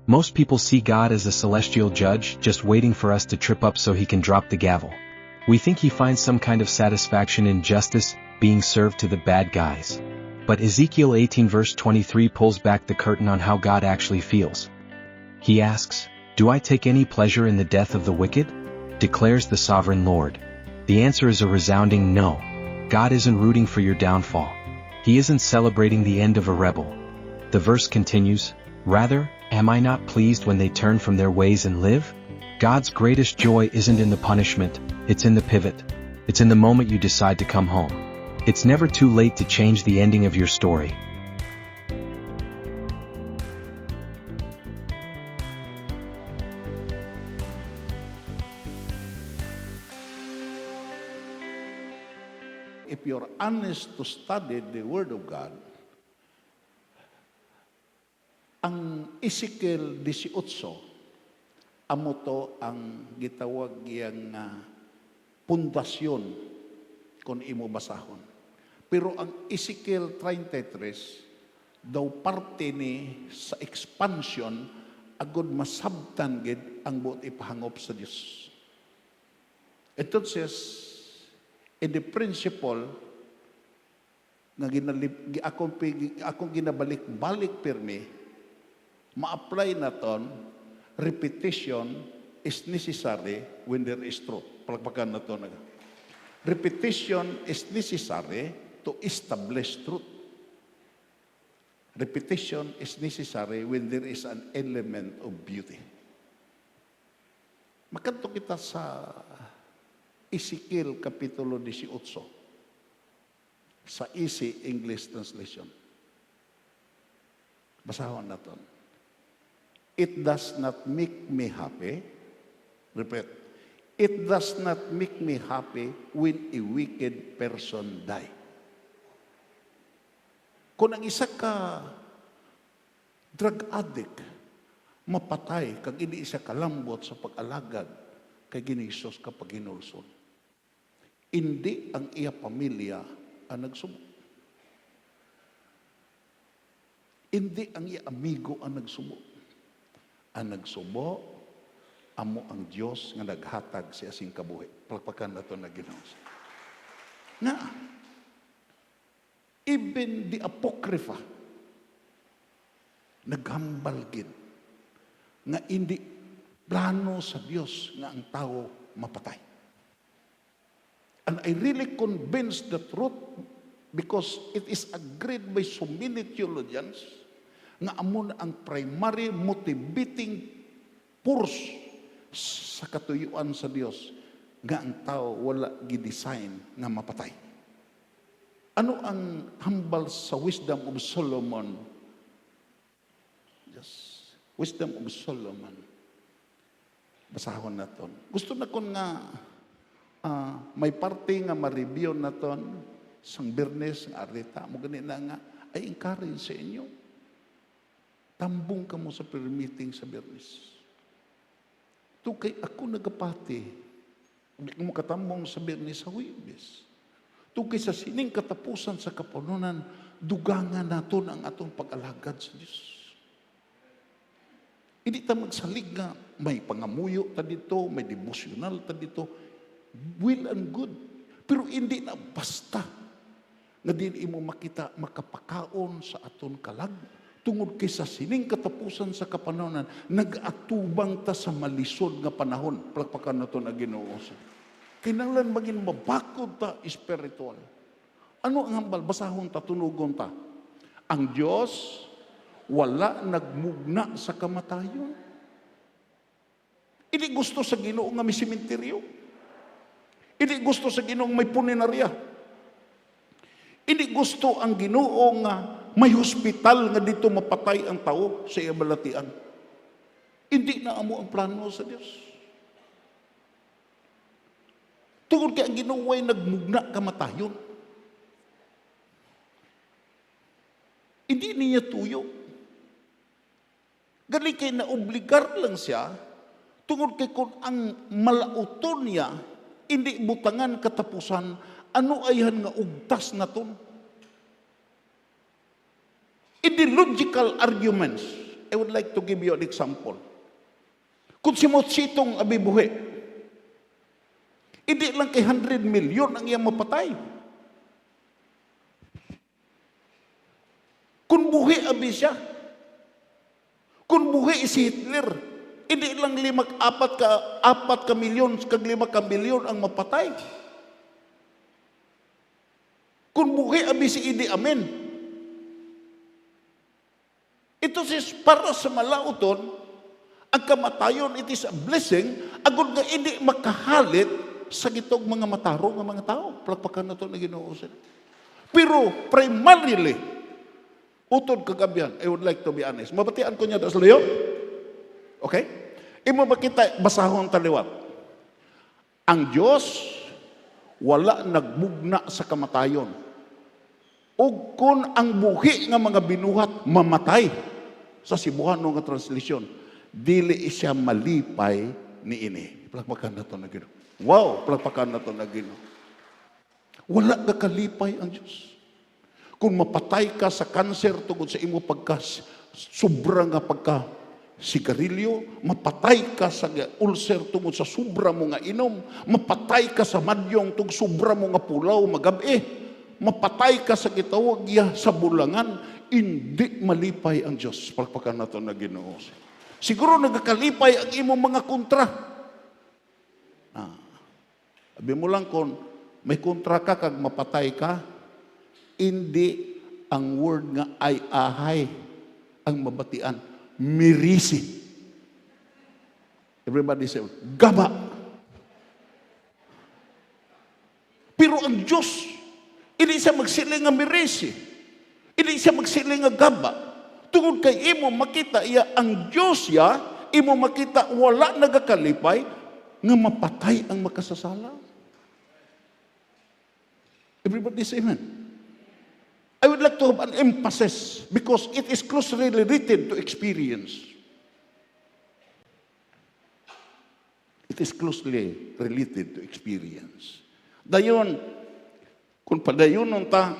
Most people see God as a celestial judge just waiting for us to trip up so he can drop the gavel. We think he finds some kind of satisfaction in justice being served to the bad guys. But Ezekiel 18 verse 23 pulls back the curtain on how God actually feels. He asks, "Do I take any pleasure in the death of the wicked?" declares the sovereign Lord. The answer is a resounding no. God isn't rooting for your downfall. He isn't celebrating the end of a rebel. The verse continues, "Rather, am I not pleased when they turn from their ways and live?" God's greatest joy isn't in the punishment, it's in the pivot. It's in the moment you decide to come home. It's never too late to change the ending of your story. If you're honest to study the Word of God, ang Ezekiel 18, amo to ang gitawag yang pundasyon kung imo basahon. Pero ang Ezekiel 33, daw parte ni sa expansion, agod masabtan gid ang buot ipahangop sa Dios. Ito says, in the principle nga akong ginabalik-balik pirmi, ma-apply na ton, repetition is necessary when there is truth. Palagpakan na to. Repetition is necessary to establish truth. Repetition is necessary when there is an element of beauty. Makanto kita sa Ezekiel Kapitulo 18 sa Easy English Translation. Basahon natin. It does not make me happy. Repeat. It does not make me happy when a wicked person die. Kung ang isa ka drug addict, mapatay, kag hindi isa kalambot sa pag-alagad, kay Ginisos kapag ginulson. Hindi ang iya pamilya ang nagsubo. Hindi ang iya amigo ang nagsubo. Ang nagsubo, amo ang Diyos nga naghatag sa asing kabuhi. Palakpakan na ito na Ginoo. Nga, even the Apocrypha, naghambal gid nga hindi plano sa Diyos nga ang tao mapatay. And I really convinced the truth because it is agreed by so many theologians nga amo na ang primary motivating force sa katuyuan sa Dios nga ang tao wala gidesign nga mapatay. Ano ang hambal sa Wisdom of Solomon? Yes. Wisdom of Solomon. Basahon naton. Gusto na kon nga may parte nga ma-review naton sang Biyernes nga arita mo gani na nga ay encourage sa inyo. Tambong ka mo sa prayer meeting sa Biyernes. To kay ako nagapati. Hindi mo katambong sa Biyernes sa Huwebes. To kay sa sining katapusan sa kapununan, dugangan naton ang atong pag-alagad sa Diyos. Hindi ta magsalig nga, may pangamuyo ta dito, may devotional ta dito, will and good. Pero hindi na basta nga din imo makita makapakaon sa aton kalag. Tungod kay sa sining katapusan sa kapanunan, nag-atubang ta sa malisod nga panahon. Palakpakan na ito na Ginoo. Kinahanglan maging mabakod ta spiritual. Ano ang hambal? Basahon ta, tunugon ta. Ang Diyos wala nagmugna sa kamatayon. Hindi gusto sa Ginoo nga may simenteryo. Hindi gusto sa Ginoo may puninarya. Hindi gusto ang Ginoo nga may hospital nga dito mapatay ang tao sa iya balatian. Hindi na amo ang plano sa Dios. Tungod kay ang Ginoo ay nagmugna kamatayon. Hindi niya tuyo. Gali kay naobligar lang siya, tungod kay kung ang malauton niya, hindi butangan katapusan, ano ayhan nga ugtas na ton? In the logical arguments, I would like to give you an example. Kung si Mao Zedong abibuhi, hindi lang kay 100 million ang iyang mapatay. Kung buhi abi siya, kung buhi si Hitler, hindi lang apat ka milyon, kag 5 ka milyon ang mapatay. Kung buhi abi si Idi Amin, ito para sa malauton, ang kamatayon, it is a blessing, agud nga hindi makahalit sa gitog mga matarong ng mga tao. Palakpakan na ito na Ginoo sila. Pero primarily, utod kagabihan, I would like to be honest. Mabatian ko niya sa layo? Okay? Imo ba kita basahon taliwat? Ang Diyos, wala nagbugna sa kamatayon. Ug kung ang buhi nga mga binuhat, mamatay sa Cebuano nga translasyon, dili siya malipay ni ini. Palakpakan na ito na Ginoo. Wow, palakpakan na ito na Ginoo. Wala na kalipay ang Diyos. Kung mapatay ka sa kanser tungod sa imo sobra nga pagka sigarilyo, mapatay ka sa ulcer tungod sa sobra mo nga inom, mapatay ka sa madyong tungod sobra mo nga pulaw magabi, mapatay ka sa gitawag sa bulangan, hindi malipay ang Diyos. Palakpakan na ito na Ginoo. Siguro nagkalipay ang imong mga kontra. Sabi mo lang kung may kontra ka kag mapatay ka, hindi ang word nga ay ahay ang mabatian. Mirisi. Everybody say, gaba. Pero ang Diyos, hindi siya magsiling nga mirisi. Hindi siya magsiling nga gaba. Tungod kay imo makita iya ang Diyos ya, imo makita wala nagakalipay nga mapatay ang makasasala. Everybody say amen. I would like to have an emphasis because it is closely related to experience. It is closely related to experience. Dayon, kung padayon ta,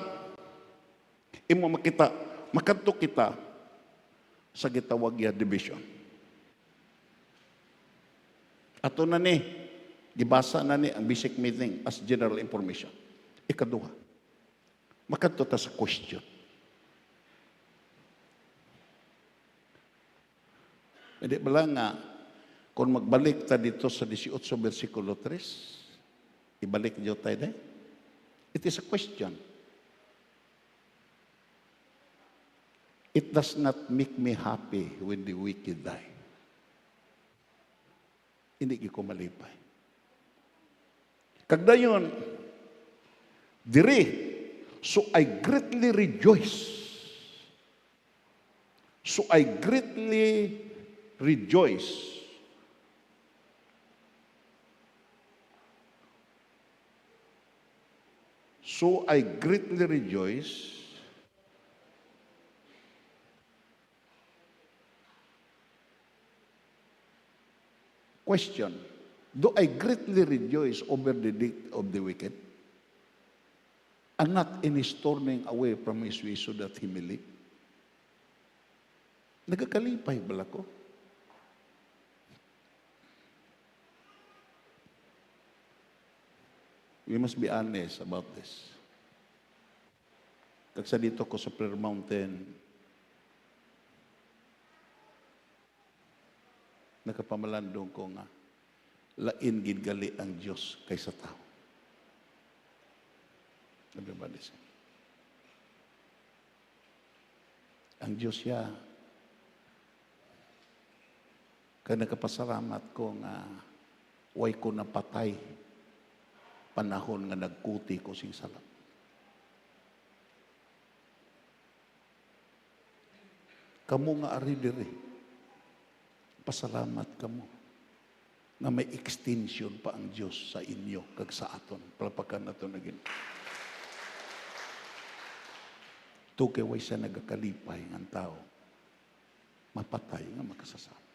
imo makita, makanto kita sa gitawag ya division. Ato na ni, gibasa na ni ang basic meeting as general information. Ikaduha, makanto ta sa question. Hindi ba lang nga, kung magbalik ta dito sa 18 versikulo 3, ibalik niyo tayo na. It is a question. It does not make me happy when the wicked die. Hindi ko malipay. Kagdayon, diri, so I greatly rejoice. So I greatly rejoice. So I greatly rejoice question, do I greatly rejoice over the death of the wicked? And not in his turning away from his way so that he may live? Nagakalipay bala ko. We must be honest about this. Kagsa dito ko sa Prayer Mountain, nakapamalandong ko nga, lain gid gali ang Diyos kaysa tao. Everybody say. Ang Diyos siya, kaya nagkapasalamat ko nga, way ko napatay, panahon nga nagkuti ko sing salap. Kamu nga ari diri, pasalamat kamo nga may extension pa ang Diyos sa inyo kag sa aton. Palapakan na ito naging. Tukay way siya nagakalipay ng tao, mapatay nga makasasama.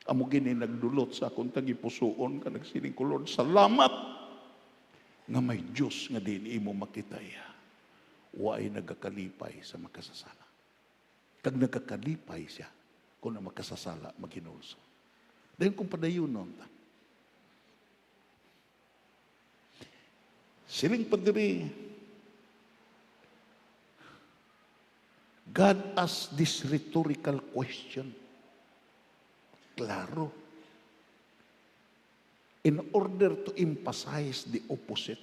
Amo gini nagdulot sa akong tagipusoon ka nagsiling ko, Lord, salamat nga may Diyos nga din imo makitaya. Waay nagakalipay sa makasasala. Kag nagkakalipay siya kung na makasasala, maginulso. Dahil kung padayon nun, siling padiri, God asked this rhetorical question. Klaro. In order to emphasize the opposite.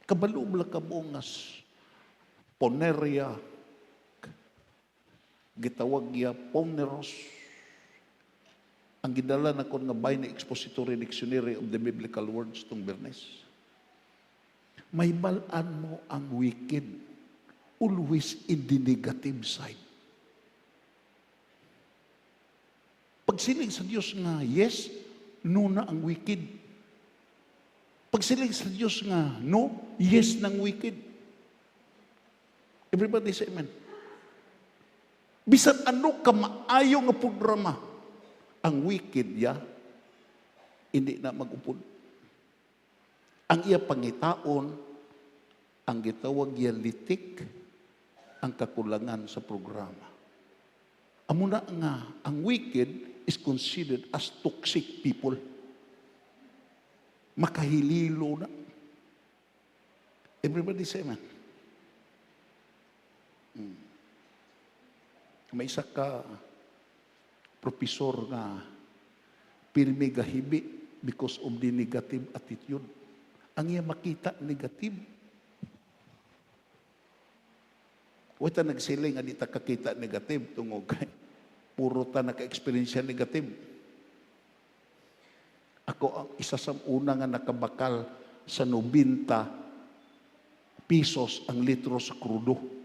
Kabalum lang kabungas. Poneria, gitawag niya poneros. Ang gidala na kon nga bay na expository dictionary of the biblical words tong Bernes. May balaan mo ang wicked always in the negative side. Pagsiling sa Diyos nga yes, no na ang wicked. Pagsiling sa Diyos nga no, yes ng wicked. Everybody say amen. Bisan ano ka maayo nga programa, ang wicked ya, hindi na mag-upod. Ang iya pangitaon, ang gitawag ya litik, ang kakulangan sa programa. Amo na nga, ang wicked is considered as toxic people. Makahililo na. Everybody say amen. May isa ka professor nga pirmi gahibi because of the negative attitude. Ang iya makita negative. Wata nagsiling nga di ta kakita negative tungod kay puro ta naka-experience negative. Ako ang isa sa una nga nakabakal sa 90 pesos ang litro sa krudo.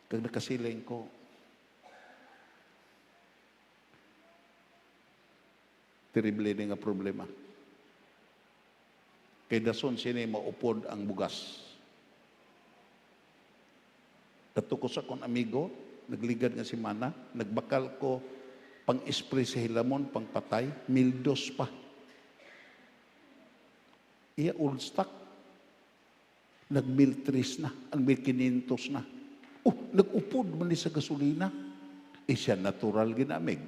Kag nakasiling ko, terrible na nga problema. Kay dason sini maupod ang bugas. Kato ko sa kon amigo, nagligad nga si Mana, nagbakal ko pang-spray sa hilamon, pang-patay, 1,200 pa. Iya old stock. Nag-1,300 na, ang 1,500 na. Nag-upod man sa gasolina. Siya natural ginamig.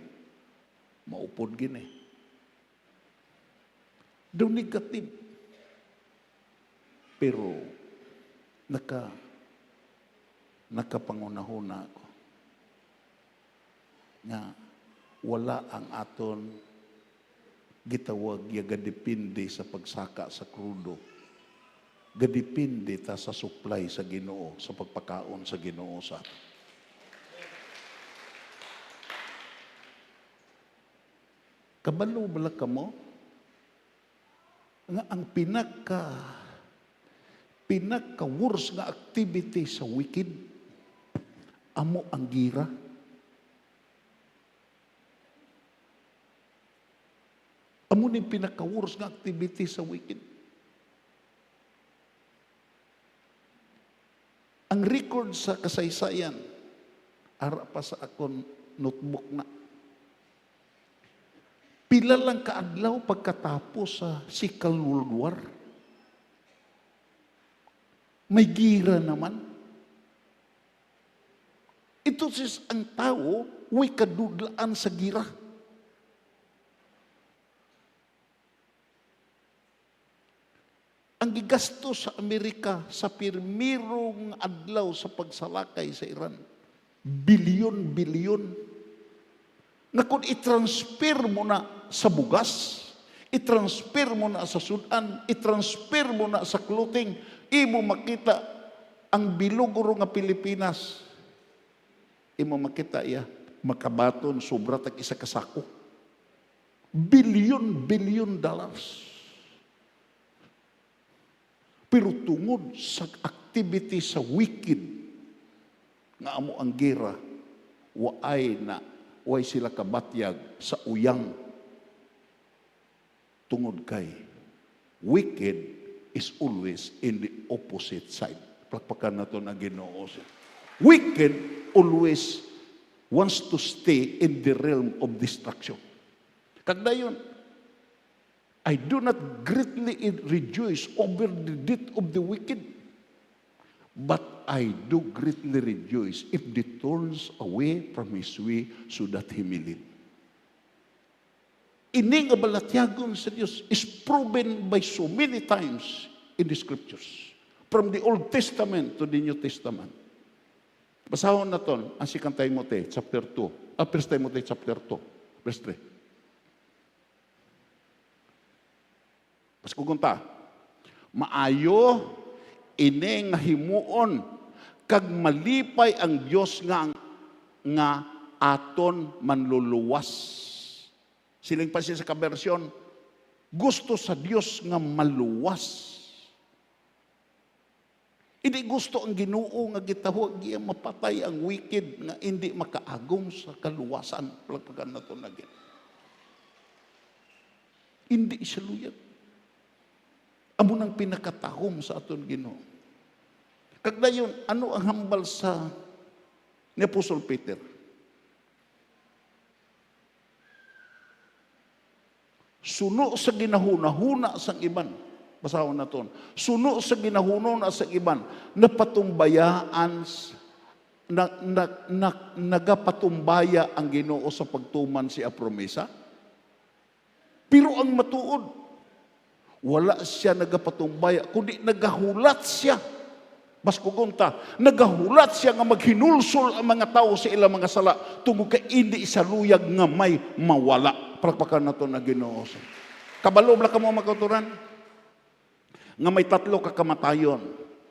Maupod gini. Daw negative. Pero, nakapangunahuna ako. Nga, wala ang aton gitawag ya gadepende sa pagsaka sa krudo. Gadepende ta sa supply sa Ginoo, sa pagpakaon sa Ginoo sa aton. Kabalo bala kamo nga ang pinaka-worst nga activity sa wicked, amo ang gira. Amo ni pinaka-worst nga activity sa wicked. Ang record sa kasaysayan, ara pa sa akong notebook na, pila lang kaadlaw pagkatapos sa Second World War, may gira naman. Ito sis ang tao, way kadudlaan sa gira. Ang gigasto sa Amerika sa pirmirong adlaw sa pagsalakay sa Iran, bilyon-bilyon. Na kung i-transfer mo na sa bugas, i-transfer mo na sa sudan, i-transfer mo na sa clothing, imo makita ang biluguro nga Pilipinas. Imo makita iya, makabaton, sobra tag isa kasako. Bilyon dollars. Pero tungod sa activity sa wicked, nga amo ang gera, way sila kabatyag sa uyang. Tungod kay, wicked is always in the opposite side. Plakpakan na ito na Ginoo. Wicked always wants to stay in the realm of destruction. Kagdayon, I do not greatly rejoice over the death of the wicked, But I do greatly rejoice if he turns away from his way so that he may live. Ini nga balatyagon sa Dios is proven by so many times in the scriptures. From the Old Testament to the New Testament. Basahon na ton ang 2 Timothy chapter 2. 1 Timothy chapter 2, verse 3. Pas kugunta, maayo ini nga himuon kag malipay ang Dios nga aton manluluwas. Siling pa siya sa kabersyon, gusto sa Dios nga maluwas. Hindi gusto ang Ginoo nga gitawag iya mapatay ang wicked nga hindi makaagom sa kaluwasan. Palagpagan na ito na gin. Hindi siya luyag. Amo nang pinakatahom sa aton Ginoo. Kagdayon, ano ang hambal sa ni Apostol Peter? Suno sa ginahuna-huna sang iban. Basahon na ton. Suno sa ginahuna sa iban, napatumbayaan, nagapatumbaya ang Ginoo sa pagtuman siya promesa. Pero ang matuod, wala siya nagapatumbaya, kundi nagahulat siya. Mas kugunta, nagahulat siya nga maghinulsol ang mga tao sa ilang mga sala tungod kay hindi isa luyag nga may mawala. Palakpakan na ito na Ginoo. Kabalo, wala ka mo magkauturan? Nga may 3 kakamatayon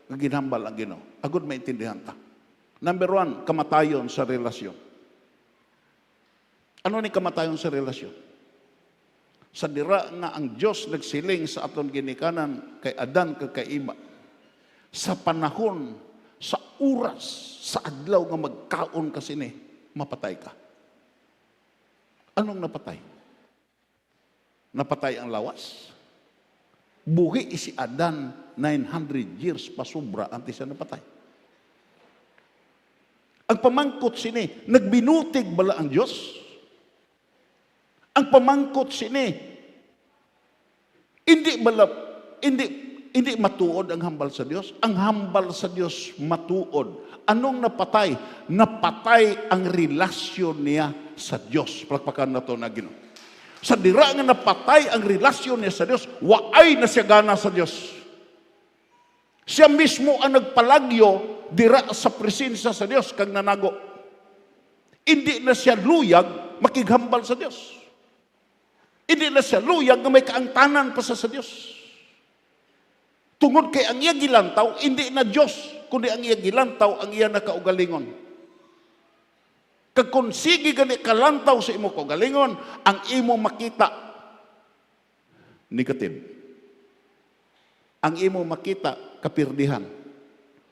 nga ginhambal ang Ginoo. Agud maintindihan ta. Number 1, kamatayon sa relasyon. Ano ni kamatayon sa relasyon? Sa dira nga ang Diyos nagsiling sa aton ginikanan kay Adan kag kay Eva. Sa panahon, sa oras, sa adlaw nga magkaon ka sini, mapatay ka. Anong napatay? Napatay ang lawas. Buhi si Adan 900 years pa sobra antes siya napatay. Ang pamangkot sini, nagbinutig bala ang Diyos? Ang pamangkot sini, hindi matuod ang hambal sa Diyos. Ang hambal sa Diyos matuod. Anong napatay? Napatay ang relasyon niya sa Diyos. Palakpakan na ito na Ginoo. Sa dira nga napatay ang relasyon niya sa Diyos, waay na siya gana sa Diyos. Siya mismo ang nagpalagyo dira sa presensya sa Diyos kag nanago. Hindi na siya luyag makighambal sa Diyos. Hindi na siya luyag na may kaangtanan pa sa Diyos. Tungod kay ang iya gilantaw, hindi na Diyos, kundi ang iya gilantaw, ang iya nakaugalingon. Kag kung sige gani kalantaw sa imo kaugalingon, ang imo makita negative. Ang imo makita kapirdihan.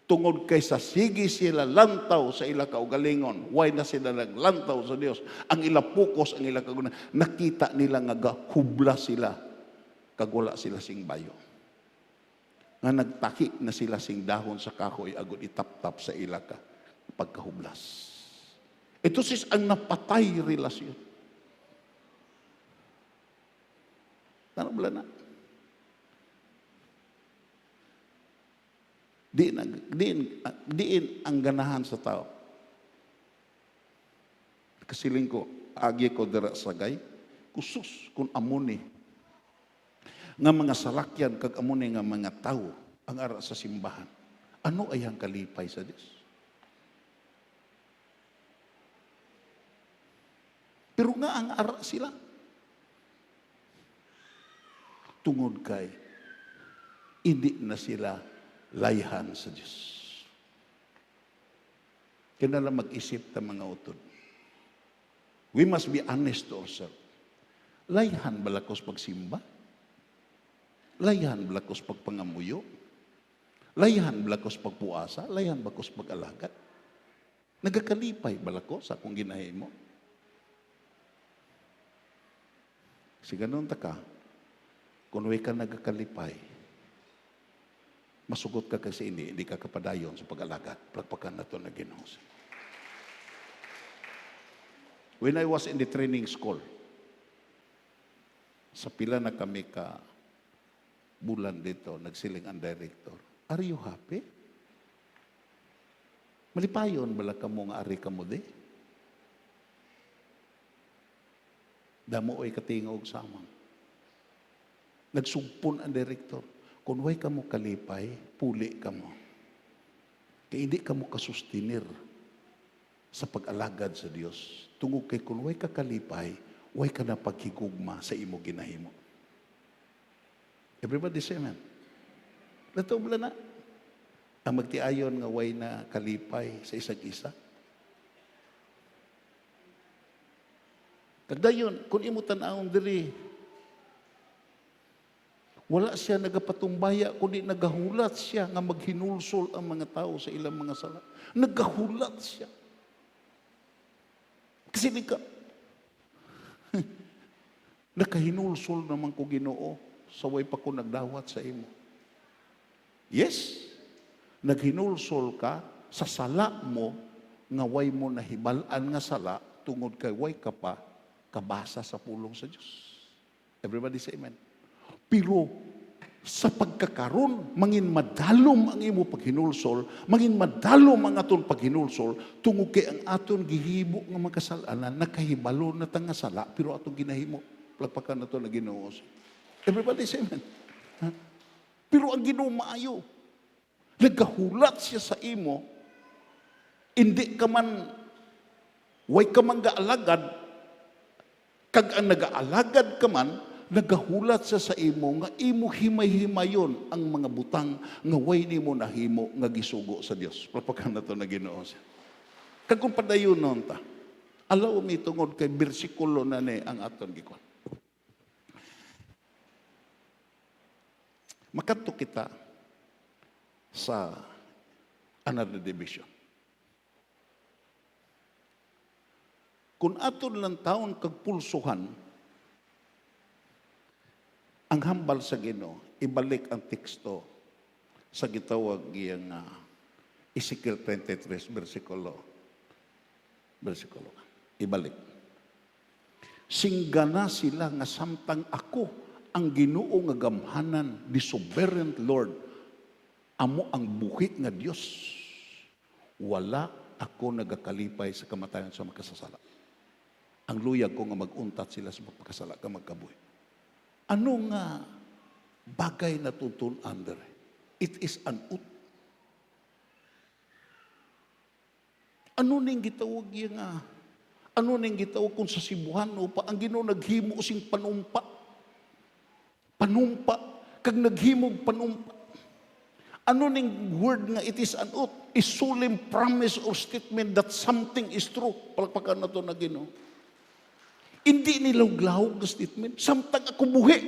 Tungod kay sa sige sila lantaw sa ila kaugalingon, why na sila naglantaw sa Dios? Ang ila focus, ang ila kagunan, nakita nila nga hubla sila, kag wala sila sing bayo. Nga nagtaki na sila sing dahon sa kahoy agud itap-tap sa ila ka pagkahublas. Ito sis ang napatay relasyon. Ano ba na? Diin ang ganahan sa tao. Kasiling ko, agi ko dira sagay, kusus kung amuni. Nga mga salakyan kag amuni nga mga tao ang ara sa simbahan. Ano ay ang kalipay sa Diyos? Pero nga ang ara sila. Tungod kay, hindi na sila layhan sa Diyos. Kaya lang mag-isip ta mga utod. We must be honest to ourselves. Layhan balakos pagsimba? Layhan balakos pagpangamuyo? Layhan balakos pagpuasa? Layhan balakos pag-alagat? Nagakalipay balakos sa akong ginahimo? Si ganun ta ka, kung way ka nagakalipay, masugot ka kasi hindi ka kapadayon sa pag-alagat. Pagpakan na ito na Ginoo. When I was in the training school, sa pila na kami ka bulan dito, nagsiling ang director, are you happy? Malipayon bala ka mo nga ari ka mo di. Damo ay katingog sa amang. Nagsugpon ang direktor. Kung way ka mo kalipay, puli ka mo. Kaya hindi ka mo kasustinir sa pag-alagad sa Diyos. Tungod kay kung way ka kalipay, way ka na paghigugma sa imo ginahimo. Everybody say amen. Lato bala na. Ang magtiayon nga way na kalipay sa isang isa. Kagdayon, kung imo tan-awon diri, wala siya nagapatumbaya, kundi nagahulat siya nga maghinulsol ang mga tao sa ilang mga sala. Nagahulat siya. Kasi di ka, nakahinulsol naman ko Ginoo sa way pa ko nagdawat sa imo. Yes, naghinulsol ka sa sala mo nga way mo nahibalan nga sala tungod kay way ka pa kabasa sa pulong sa Diyos. Everybody say amen. Pero sa pagkakaroon, mangin madalom ang imo paghinulsol, mangin madalom ang aton paghinulsol, tungod kay ang aton gihibo nga makasalanan, nakahibalo na tanga sala, pero aton ginahimo, plagpakan na to na Ginoo. Everybody say amen. Ha? Pero ang Ginoo maayo, nagahulat siya sa imo, hindi ka man, way ka man gaalagad, kag ang nagaalagad ka man, nagahulat sa imo nga imo himay-himayon ang mga butang nga way nimo nahimo nga gisugo sa Dios. Plagpakan na to na Ginoo siya. Kag kung padayon nun ta, allow me tungod kay bersikulo na ni ang aton gikon. Makadto kita sa another division. Kung aton lang taon kag pulsuhan, ang hambal sa Ginoo, ibalik ang teksto sa gitawag iyang Ezekiel 23, versikulo. Ibalik. Singgana sila nga samtang ako ang Ginoo nga gamhanan, the sovereign Lord, amo ang buhi nga Dios. Wala ako nagakalipay sa kamatayon sa magkasasala. Ang luyag ko nga maguntat sila sa pagpakasala ka magkabuhi. Ano nga bagay na tutun under? It is an ut. Ano ning gitawag yung ano ning gitawag kung sa Cebuano pa ang Ginoo naghimo sing panumpa. Panumpa kag naghimog panumpa. Ano ning word nga it is an ut? Is solemn promise or statement that something is true. Palakpakan na to na Ginoo. Hindi nilawglawog na statement. Samtang ako buhi.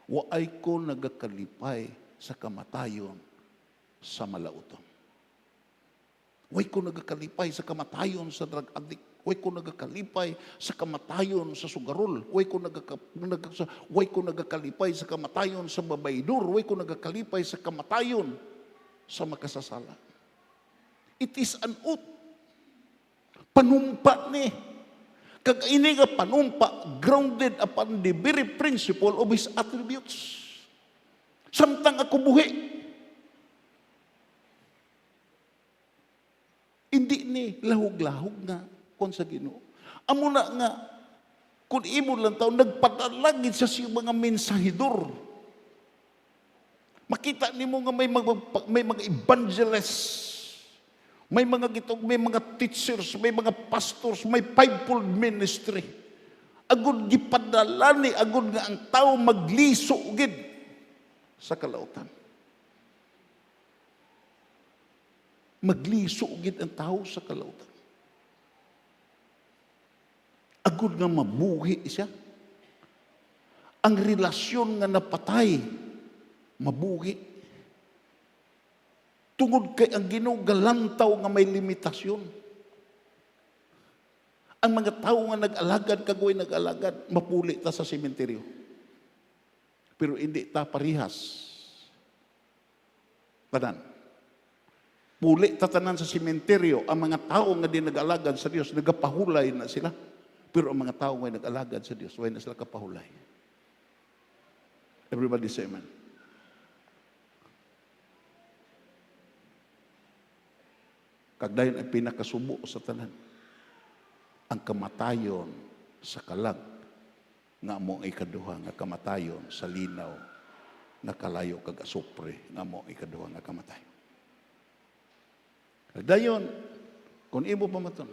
Waay ko nagakalipay sa kamatayon sa malauton. Waay ko nagakalipay sa kamatayon sa drug addict. Waay ko nagakalipay sa kamatayon sa sugarol. Waay ko nagakalipay sa kamatayon sa babaydor. Waay ko nagakalipay sa kamatayon sa makasasala. It is an ut. Panumpa ni. Kag ini nga panumpa, grounded upon the very principle of His attributes. Samtang ako buhi. Hindi ni lahog-lahog nga kung sa Ginoo. Amo na nga, kung imo lang tao, nagpadalagid sa siyang mga mensahidor. Makita nimo nga may mga evangelists, may mga teachers, may mga pastors, may fivefold ministry. Agud gipadala ni agud nga ang tao magliso gid sa kalautan. Magliso gid ang tao sa kalautan. Agud nga mabuhi siya. Ang relasyon nga napatay, mabuhi. Tungod kay ang Ginoo galantaw nga may limitasyon. Ang mga tao nga nag-alagad, kagoy nag-alagad, mapuli ta sa sementeryo. Pero hindi ta parihas. Tanan. Puli ta tanan sa sementeryo, ang mga tao nga di nag-alagad sa Dios, nagapahulay na sila. Pero ang mga tao nga nag-alagad sa Dios, way na sila kapahulay. Everybody say amen. Kagdayon ay pinakasubo sa tanan. Ang kamatayon sa kalag, nga mo ikaduha nga kamatayon sa linaw, nga kalayo kag asupre, nga mo ikaduha nga kamatayon. Kagdayon, kung imo pamaton,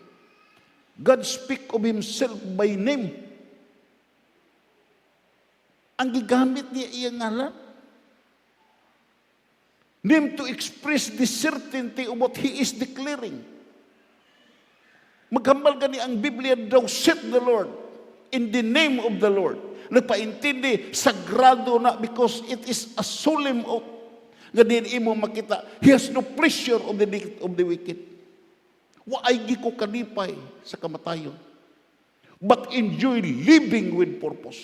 God speak of Himself by name. Ang gigamit niya iyang ngalan. Name to express the certainty of what He is declaring. Maghambal gani ang Biblia, thou said the Lord, in the name of the Lord. Nagpaintindi, sagrado na because it is a solemn oath. Nga din imo makita, He has no pleasure of the wicked. Waay gi ko kalipay sa kamatayon, but enjoy living with purpose.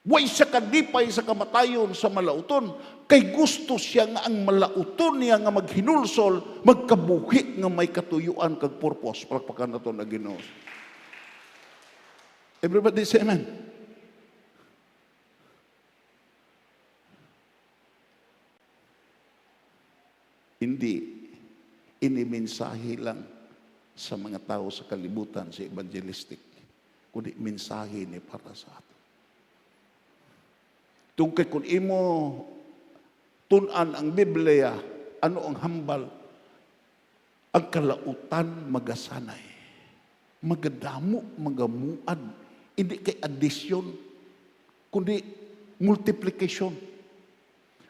Way sa kadipay sa kamatayon sa malauton, kay gusto siya nga ang malauton niya nga maghinulsol, magkabuhi nga may katuyuan kag purpose. Palakpakan na ito na Ginoo. Everybody say amen. Hindi inimensahe lang sa mga tao sa kalibutan, sa evangelistic, kundi mensahe ni para sa atin. Tungkay kung imo tunan ang Biblia, ano ang hambal? Ang kalautan magasanay. Magadamo, magamuad. Hindi kay addition, kundi multiplication.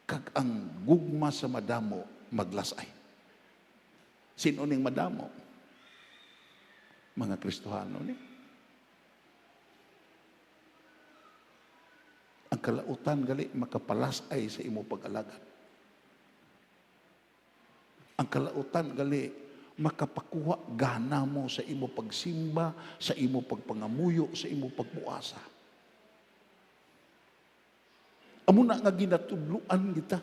Kag ang gugma sa madamo, maglasay. Sino ning madamo? Mga Kristohano ni. Ang kalautan gali makapalasay sa imo pag-alagad. Ang kalautan gali makapakuha gana mo sa imo pagsimba, sa imo pagpangamuyo, sa imo pagbuasa. Amo na nga ginatudluan kita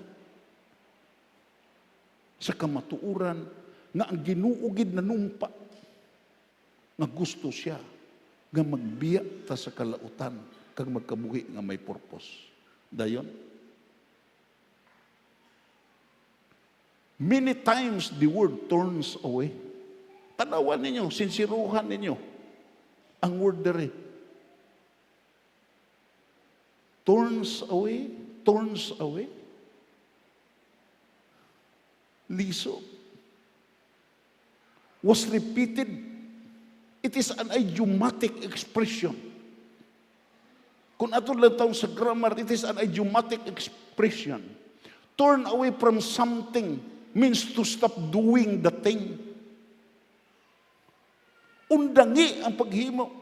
sa kamatuuran nga ang ginuugid na numpa nga gusto siya nga magbiya ta sa kalautan kag magkabuhi nga may purpose. Dayon. Many times the word turns away. Tanawan ninyo, sinsiruhan ninyo ang word dere. Turns away, turns away. Liso. Was repeated. It is an idiomatic expression. Kung ato lang taong sa grammar, it is an idiomatic expression. Turn away from something means to stop doing the thing. Undangi ang paghimo.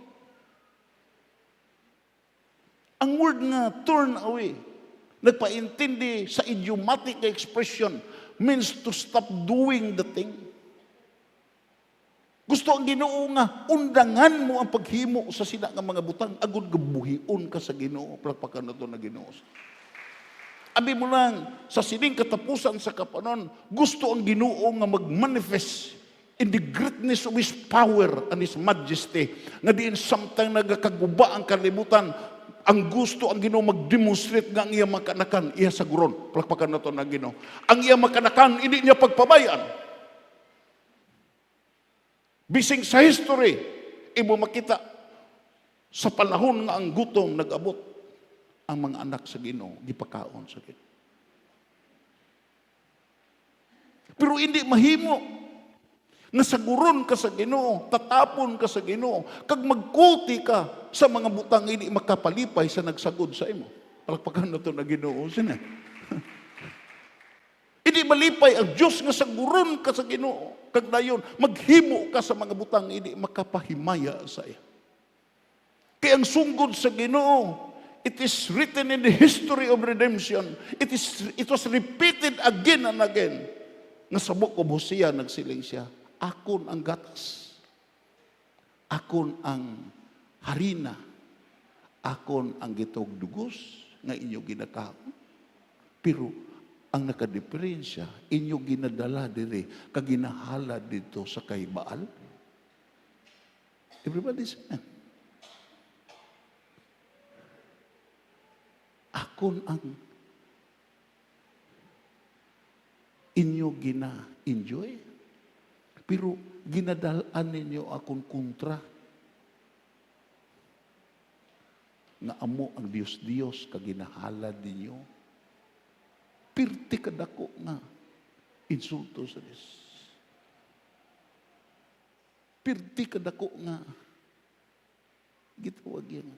Ang word nga turn away, nagpaintindi sa idiomatic expression, means to stop doing the thing. Gusto ang Ginoo nga, undangan mo ang paghimo sa sina nga mga butang, agud gabuhion ka sa Ginoo, palakpakan na ito na Ginoo. Abi mo lang, sa sining katapusan sa kapanon, gusto ang Ginoo nga mag-manifest in the greatness of His power and His majesty, nga diin samtang nagakaguba ang kalibutan, ang gusto ang Ginoo mag-demonstrate nga ang iya makanakan, iya sa guron, palakpakan na ito na Ginoo. Ang iya makanakan, hindi niya pagpabayaan. Bising sa history, imo makita sa panahon nga ang gutom nag-abot, ang mga anak sa Ginoo gipakaon sa Ginoo. Pero hindi mahimo nga saguron ka sa Ginoo, tatapon ka sa Ginoo, kag magkulti ka sa mga butang hindi makapalipay sa nagsagod sa imo. Palakpakan na ito na Ginoo sina. Hindi malipay ang Diyos nga saguron ka sa Ginoo. Kag dayon maghimo ka sa mga butang hindi makapahimaya sa iya. Kaya ang sunggod sa Ginoo, it is written in the history of redemption. It was repeated again and again. Nga sa book of Hosea nagsiling siya, akon ang gatas, akon ang harina, akon ang gitog dugos nga inyo ginakaon. Pero ang nakadiferensya, inyo ginadala diri, kaginahala dito sa kay Baal. Everybody say, akon ang inyo gina-enjoy. Pero ginadalaan ninyo akong kontra. Nga amo ang Diyos kaginahalad ninyo. Pirti kadako nga insulto sa Diyos. Pirti kadako nga gitawag yan.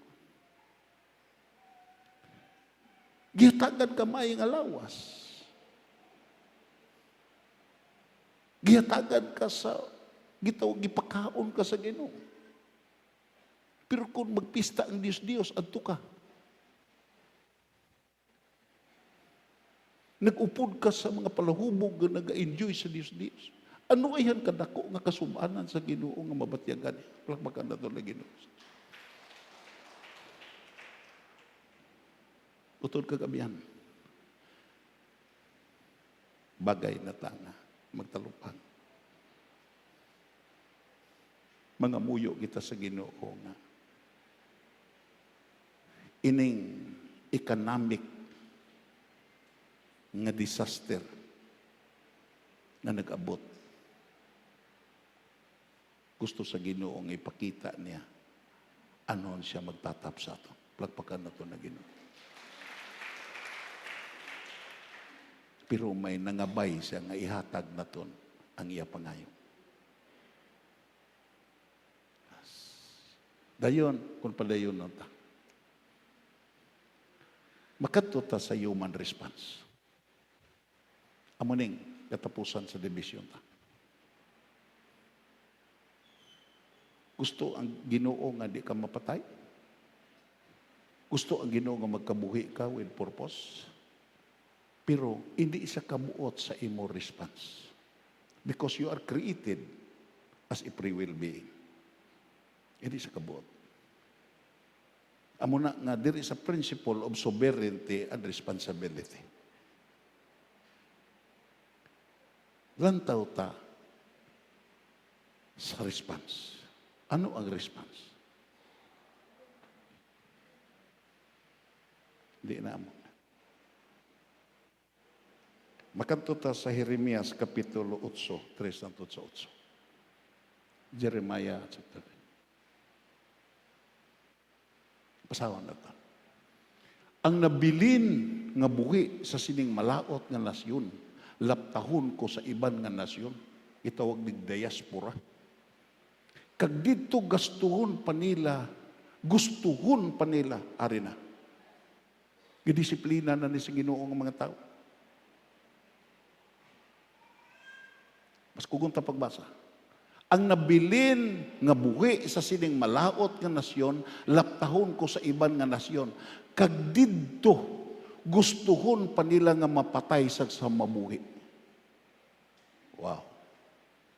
Gihatagan ka maayong alawas. Gihatagan ka sa gitawag gipakaon ka sa Ginoo. Pero kung magpista ang Diyos, adto ka. Nag-upod ka sa mga palahubog na nag-enjoy sa Diyos. Ano ay yan kadako nga kasubanan sa Ginoo nga mabatyagan? Palakpakan na ito na Ginoo. Utod kagabihan. Bagay na tanga. Magtalupang. Mga muyo kita sa Ginoo nga. Ining economic nga disaster na nag-abot. Gusto sa Ginoo nga ipakita niya anon siya magtatap sa ato. Plagpakan na ito na Ginoo. Pero may nangabay siya nga ihatag na ton ang iya pangayo. Dayon, kung padayon na ta. Makadto ta sa human response. Amuning katapusan sa debisyon ta. Gusto ang Ginoo nga di ka mapatay? Gusto ang Ginoo nga magkabuhi ka with purpose? Pero hindi isa kabuot sa imo response. Because you are created as a free will being. Hindi isa kabuot. Amo na nga, there is a principle of sovereignty and responsibility. Lantaw ta sa response. Ano ang response? Hindi na mo. Makanto ta sa Jeremias Kapitulo 8, 3 hangtod sa 8. Jeremiah chapter 3. Pasawan na ta. Ang nabilin nga buhi sa sining malaot nga nasyon, laptahon ko sa iban nga nasyon, itawag nig diaspora. Kag dito gastuhon pa nila, gustuhon pa nila, ari na. Gidisiplina na ni sa Ginoo nga mga tao. Mas kugunta pagbasa. Ang nabilin nga buhi sa sining malaot nga nasyon, laptahon ko sa iban nga nasyon. Kag didto, gustuhon pa nila nga mapatay sa mabuhi. Wow.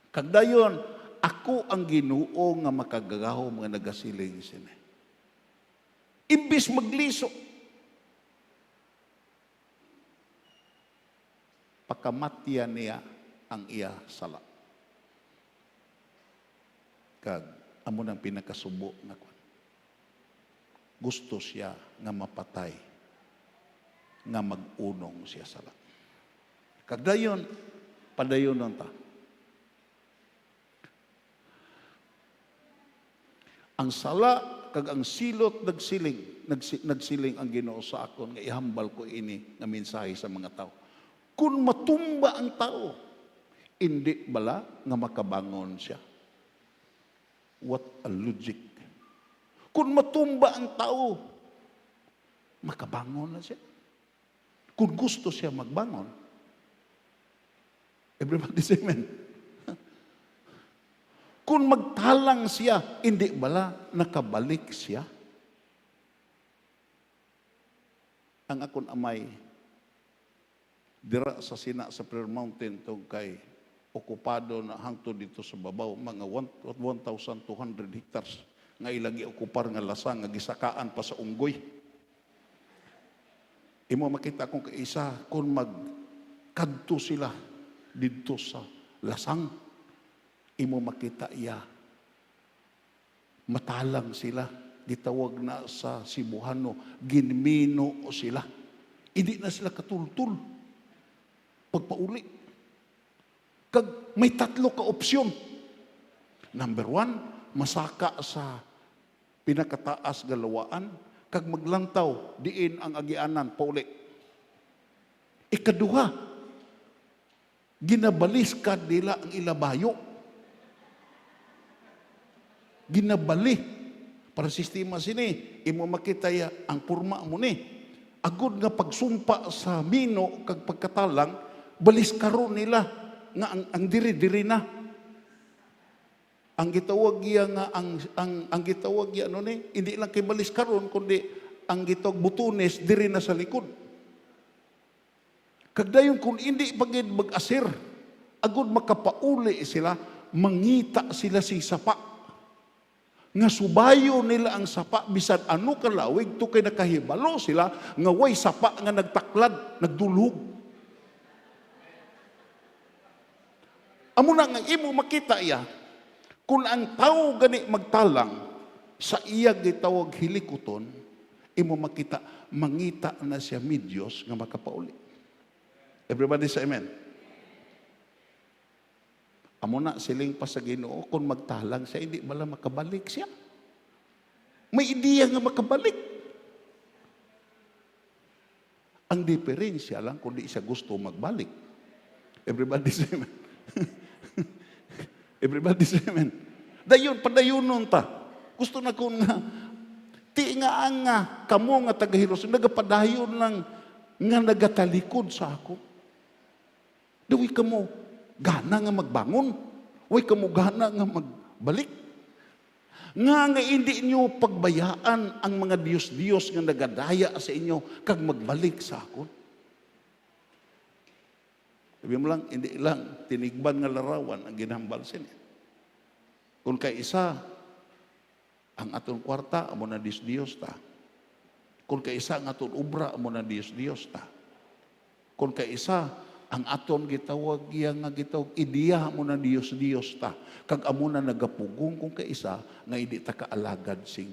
Kag dayon, ako ang Ginoo nga makagagahom nga nagasiling sini. Imbis magliso, pakamatyan niya ang iya sala. Kag amo nang pinakasubo na kwan. Gusto siya nga mapatay, nga mag-unong siya sala. Kag dayon, padayon nun ta. Ang sala kag ang silot nagsiling ang Ginoo sa akon nga ihambal ko ini nga mensahe sa mga tao. Kung matumba ang tao, hindi bala nga makabangon siya. What a logic. Kung matumba ang tao, makabangon na siya. Kung gusto siya magbangon, everybody say amen. Kung magtalang siya, hindi bala nakabalik siya. Ang akon amay, dira sa sina sa Prayer Mountain tong kay okupado na hangtod dito sa babaw, mga 1,200 hectares nga ilagi okupar nga lasang nga gisakaan pa sa unggoy. Imo makita kung kaisa kung magkadto sila dito sa lasang, imo makita iya matalang sila, gitawag na sa Cebuano, ginmino sila. Hindi na sila katultul pagpauli. Kag may tatlo ka opsyon. Number one, masaka sa pinakataas galawaan, kag maglantaw, diin ang agianan, pauli. Ikaduha, ginabalis ka nila ang ilabayo. Ginabali. Para sistema sini, imo makitaya ang purma mo ni. Agod nga pagsumpa sa mino, kag pagkatalang, balis karon nila, nga ang diri-diri na. Ang gitawag iya nga ang gitawag iya ano ni hindi lang kay balis karon kundi ang gitawag butunes diri na sa likod. Kagdayon kung hindi pagid mag-asir agud makapauli sila mangita sila si sapa. Nga subayo nila ang sapa bisan ano kalawig to kay nakahibalo sila nga way sapa nga nagtaklad, nagdulhog. Amo na nga imo makita iya kung ang tao gani magtalang sa iya gitawag hilikuton, imo makita, mangita na siya midyos nga makapauli. Everybody say amen. Amo na siling pa sa Ginoo, kung magtalang siya, hindi bala makabalik siya. May ideya nga makabalik. Ang diferensya lang kung di siya gusto magbalik. Everybody say amen. Everybody say amen. Dayon, padayunon ta. Gusto na ko nga, ti nga kamo nga tagahilos, nagapadayon lang nga nagatalikod sa ako. Dawi kamo, gana nga magbangon. Way kamo gana nga magbalik. Nga hindi nyo pagbayaan ang mga Diyos-Diyos nga nagadaya sa inyo kag magbalik sa ako. Sabi mo lang, hindi lang, tinigban nga larawan ang ginhambal sini. Kung kay isa, ang atong kwarta, amo na Diyos ta. Kung kay isa, ang atong ubra, amo na Diyos ta. Kung kay isa, ang atong gitawag nga gitawag, ideya mo na Diyos ta. Kag amo na nagapugong kung kay isa, nga hindi ta kaalagad sing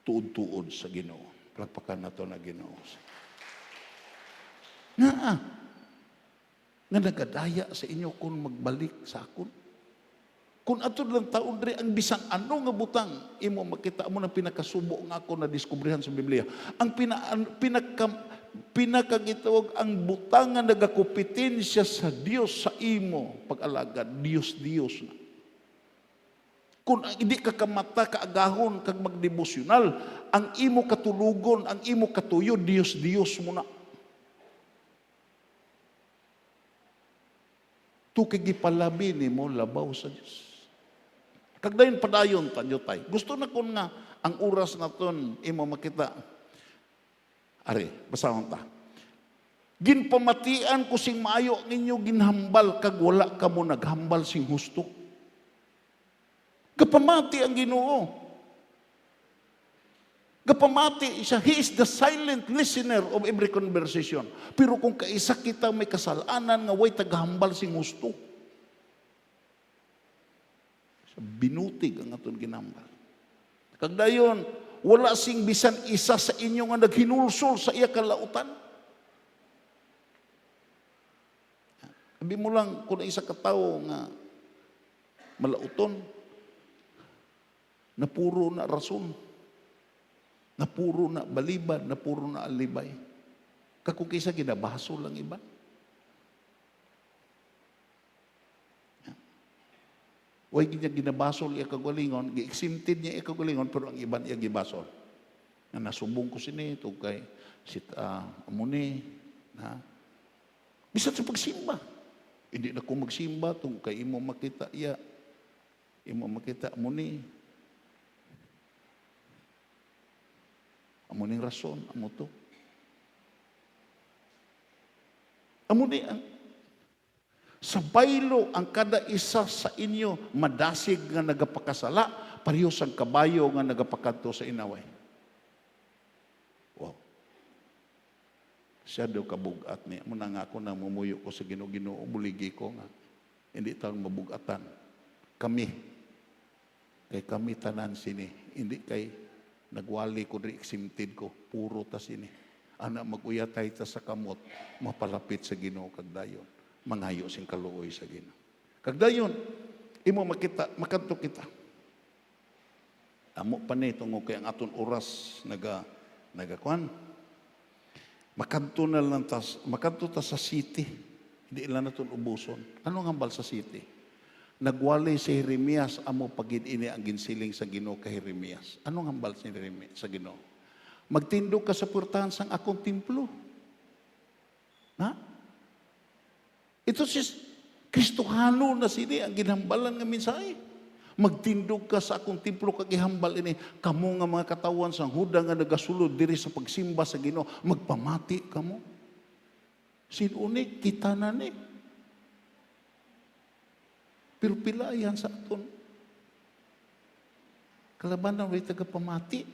tuod-tuod sa Ginoo. Palakpakan nato na Ginoo. Nga nagadaya sa inyo kung magbalik sa akon. Kung ato lang taon diri ang bisan ano nga butang imo makita mo na pinakasubo nga ako na diskubrihan sa Biblia. Ang pinakagitawag ang butang nga nagakompetensya sa Dios sa imo pag-alagad, Dios na. Kung hindi ka kamata kaagahon kag magdevosyonal, ang imo katulugon, ang imo katuyo Dios mo na. Tukigipalabi ni mo labaw sa Diyos. Kagdayon padayon tanyo tay. Gusto na kun nga ang oras naton imo makita. Ari, basahon ta. Ginpamatian ko sing maayo ninyo ginhambal kag wala ka mo naghambal sing husto. Kapamati ang Ginoo. Kapamati siya. He is the silent listener of every conversation. Pero kung kaisa kita may kasalanan nga way taghambal sing husto. Binutig ang aton ginambal. Kagdayon, wala sing bisan isa sa inyo nga naghinulsol sa iya kalautan. Sabi mo lang, kung isa ka tao nga malauton, na puro na rason, na puro na balibad, na puro na alibay. Kakung kisa ginabaso lang iba. Way niya ginabasol iya kagalingon, gi-exempted niya iya kagalingon, pero ang iban iya gibasol. Na nasumbong ko sini, ito kay amuni, na bisan sa pagsimba. Hindi na ko magsimba, ito kay imo makita iya, imo makita amuni. Amuning rason, amo to. Amuni ang sa baylo ang kada isa sa inyo madasig nga nagapakasala, parehas ang kabayo nga nagapakadto sa inaway. Wow. Siya daw kabugat niya. Muna nga ako na mumuyo ko sa Ginoo, buligi ko nga. Hindi tayo mabugatan. Kami. Kay kami tanan sini. Hindi kay nagwali ko rin exempted ko. Puro ta sini. Anak maguyatay ta sa kamot, mapalapit sa Ginoo kagdayon. Mangayo sing kaluoy sa Ginoo. Kagdayon, imo makita, makanto kita. Amo pa ni tungo kay ang aton oras nagakuan. Makanto na lang makanto ta sa city. Hindi lang naton ubuson. Ano nga hambal sa city? Nagwalay si Jeremias amo pagid ini ang ginsiling sa Ginoo kay Jeremias. Ano nga hambal si Jeremias sa Ginoo? Magtindog ka sa portahan sang akong templo. Ha? Ito si Kristohano na sini ang ginhambalan nga mensahe. Magtindog ka sa akong templo kag ihambal ini kamo nga mga katawan sang Huda nga nagasulod diri sa pagsimba sa Ginoo, magpamati kamo. Sino ni kita na ni. Pero pila yan sa aton. Kalabanan way tagapamati.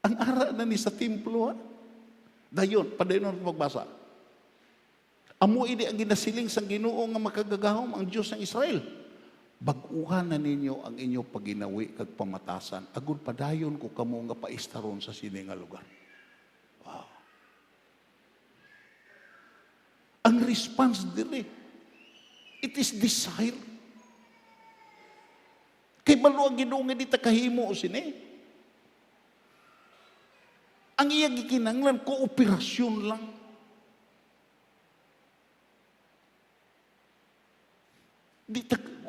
Ang ara na ni sa templo, ha? Dayon, padayon ang magbasa. Amo ini ang ginasiling sang Ginoo nga makagagahom ang Dios ng Israel. Bag-uhan na ninyo ang inyo paginawi kag pamatasan. Agud padayon ko kamo nga paistaron sa sini nga lugar. Wow. Ang response diri, it is desire. Kay balo ang Ginoo nga di ta kahimo sini. Ang iyang gikinanglan, kooperasyon lang.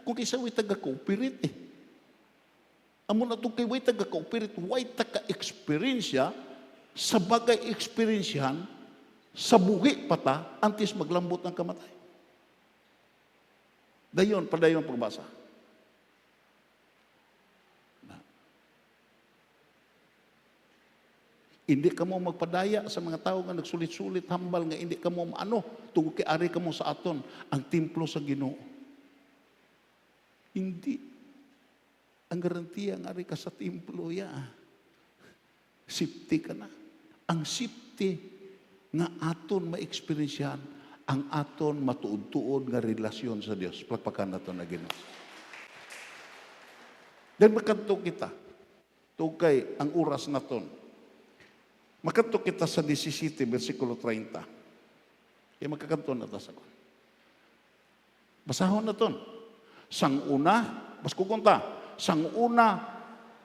Kung kaysa way taga-cooperate eh. Amo na itong kay way taga-cooperate, way taga-experiensya, sa bagay eksperyensyahan, sa buhi pata, antes maglambot ng kamatay. Dayon, padayon pagbasa. Hindi ka mo magpadaya sa mga tao nga nagsulit-sulit, hambal nga hindi ka mo maano, tungkol kay ari ka mo sa aton, ang templo sa Ginoo. Hindi. Ang garantiya nga ari ka sa templo, ya. Safety ka na. Ang safety nga aton ma-experiensyahan, ang aton matuod-tuod nga relasyon sa Dios. Pagpakan nato na Ginoo. Dan makanto kita, tugkay ang oras naton. Makanto kita sa 17, versikulo 30. Kaya magkakanto na ta sa kon. Basahon na ton. Sang una, bas kukunta, sang una,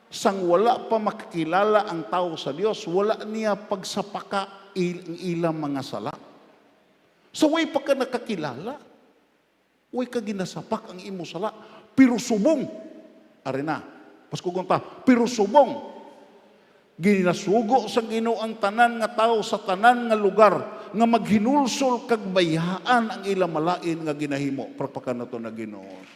sang wala pa makakilala ang tao sa Dios, wala niya pagsapaka ilang mga sala. So way pa ka nakakilala, way ka ginasapak ang imo sala, pero subong. Arena, bas kukunta, pero subong. Ginasugo sa Ginoo ang tanan nga tao sa tanan nga lugar nga maghinulsol kag bayhaan ang ilang malain nga ginahimo. Prapakan nato na Ginoo.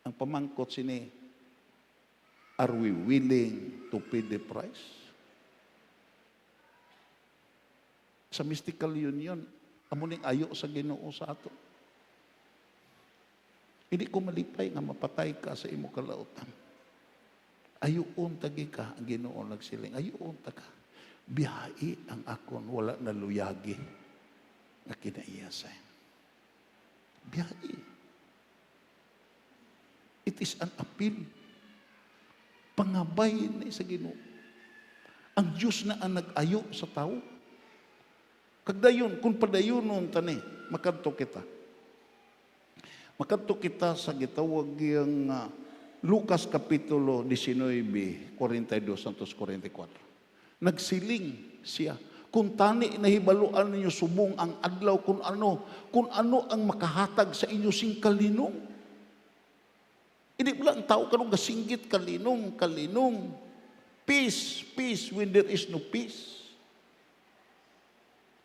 Ang pamangkot sini, are we willing to pay the price? Sa mystical union, amo ning ayo sa Ginoo sa ato. Hindi ko malipay nga mapatay ka sa imo kalautan. Ayuon tagi ka, ang Ginoo nagsiling. Ayuon taga. Biyahi ang akon, wala na luyagi nga kinaiyasay. Biyahi. It is an appeal. Pangabay ni sa Ginoo. Ang Diyos na ang nag-ayo sa tao. Kagdayon, kung padayonon tani, makanto kita. Makanto kita sa gitawag yung Lucas Kapitulo 19, 42 santos 44. Nagsiling siya. Kung tani nahibaluan ninyo subong ang adlaw kung ano ang makahatag sa inyo sing kalinong. Hindi mo lang tao kanong gasinggit kalinong. Peace when there is no peace.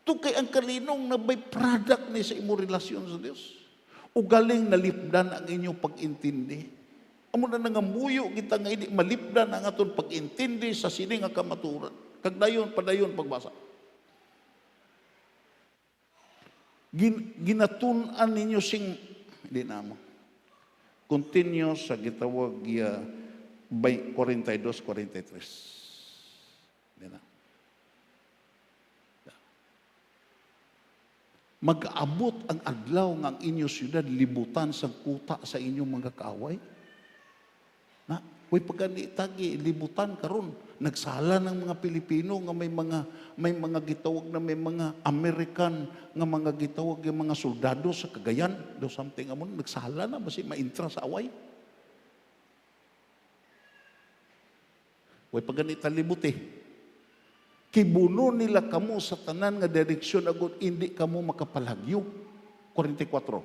Ito kay ang kalinong na by product ni sa imo relasyon sa Diyos. Ugaling nalipdan ang inyong pag-intindi. Amo na nangamuyo kita nga hindi malipdan ang aton pag-intindi sa sini nga kamaturan. Kagdayon, padayon pagbasa. Ginatunan ninyo sing, hindi na mo. Continue sa gitawag 42-43. Hindi na. Mag-abot ang adlaw ng inyong syudad, libutan sa kuta sa inyong mga kaaway. Na, Way pagani tagi libutan karon nagsala ng mga Pilipino nga may mga gitawag na may mga American nga mga gitawag yung mga soldado sa Cagayan do something amon nagsala na basi maintra sa away. Way pagani talibuti. Kibuno nila kamo sa tanan nga direksyon agud hindi kamo makapalagyo. 44.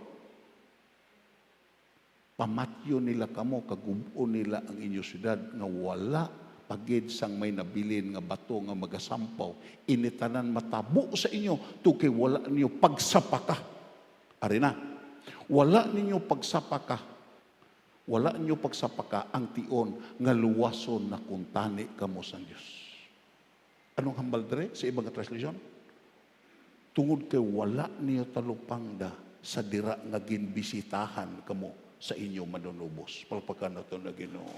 Pamatyo nila kamo, kagubo nila ang inyo syudad nga wala pagid sang may nabilin nga bato nga magasampaw. Initanan matabo sa inyo, to kay wala ninyo pagsapaka. Ari na, wala ninyo pagsapaka. Wala ninyo pagsapaka ang tion nga luwason na kuntani kamo sa Dios. Anong hambal dere sa ibang translation? Tungod kay wala niyo talupangda sa dira nga ginbisitahan kamo sa inyo manunubos. Palpakan na ito na Ginoo.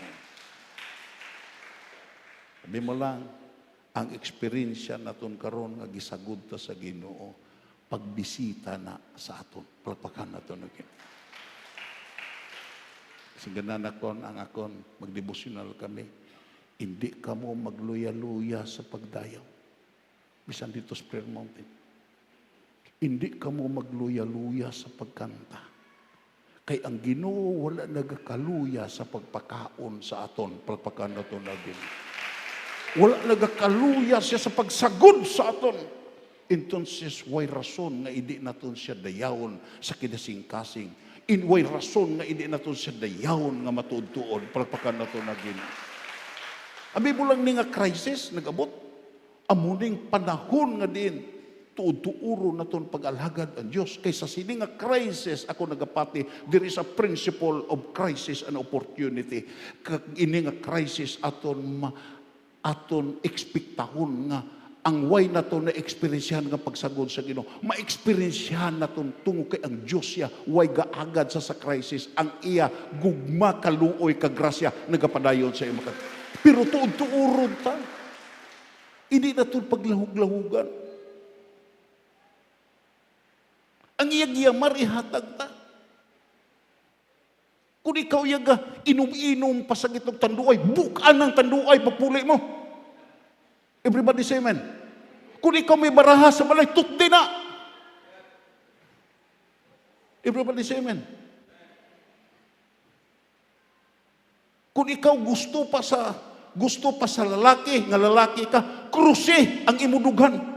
Sabi mo lang, ang eksperyensya naton karon nga gisagud ta sa Ginoo, pagbisita na sa aton. Palpakan na ito na Ginoo. Siganan akon, ang akon, magdevosyonal kami. Hindi kamo magluya-luya sa pagdayaw. Bisan dito sa Prayer Mountain. Hindi kamo magluya-luya sa pagkanta. Kay ang Ginoo wala nagakaluya sa pagpakaon sa aton. Palpakan na ito na Ginoo. Wala nagakaluya siya sa pagsagod sa aton. Entonces, way rason nga hindi naton siya dayawon sa kinasing-kasing. Way rason nga hindi naton siya dayawon nga matuod-tuod. Palpakan na ito na Ginoo. Abi mo lang ni nga crisis, nag-abot. Amuning panahon nga din. Tuod-tuuro na itong pag-alhagad ang Diyos. Kaysa sini nga crisis, ako nagapati, there is a principle of crisis and opportunity. Kag ini nga crisis aton ekspektahon nga ang way na to na eksperyensyahan nga pagsagod sa Ginoo. Ma-eksperyensyahan na to tungo kay ang Diyos siya, way gaagad sa crisis, ang iya gugma kaluoy kagrasya nagapadayon sa iyo. Pero tuod-tuuron ta. Hindi na to paglahug-lahugan. Ang iyag-iyamar ihatag ta. Kung ikaw yaga, inom-inom pa sa gitong tanduay, bukaan ng tanduay, papuli mo. Everybody say amen. Kung ikaw may baraha sa balay, tukdi na. Everybody say amen. Kung ikaw gusto pa sa lalaki, nga lalaki ka, krusi ang imudugan.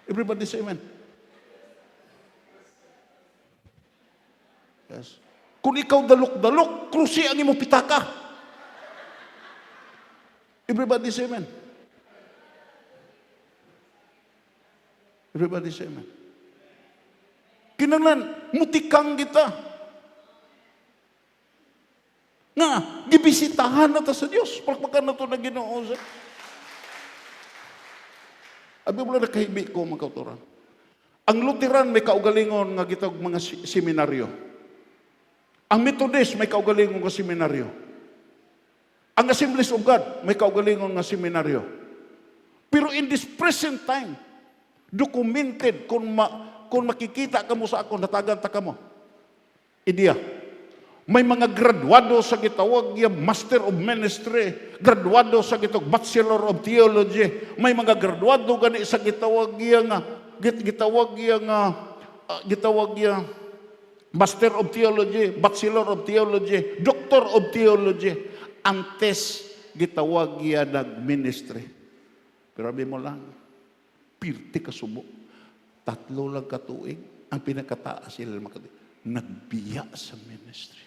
Everybody say amen. Yes. Kung ikaw dalok-dalok, krusi ang imong pitaka. Everybody say amen. Everybody say amen. Kinanglan, mutikang kita. Nga, gibisitahan na ta sa Diyos. Palpakan na ito na Ginoo. Abi mo lang nakahibi ko mga kauturan. Ang Lutheran may kaugalingon nga gitag mga seminaryo. Ang Methodist may kaugalingon nga seminaryo. Ang Assemblies of God may kaugalingon nga seminaryo. Pero in this present time, documented kung makikita ka mo sa ako, natagan ta ka mo. India. May mga graduado sa gitawag yung Master of Ministry, graduado sa gitawag Bachelor of Theology, may mga graduado gani sa gitawag yung Master of Theology, Bachelor of Theology, Doctor of Theology, antes gitawag yung nag-ministry. Pero sabi mo lang, pirti ka subo, 3 lang katuig, ang pinakataas sila nagbiya sa ministry.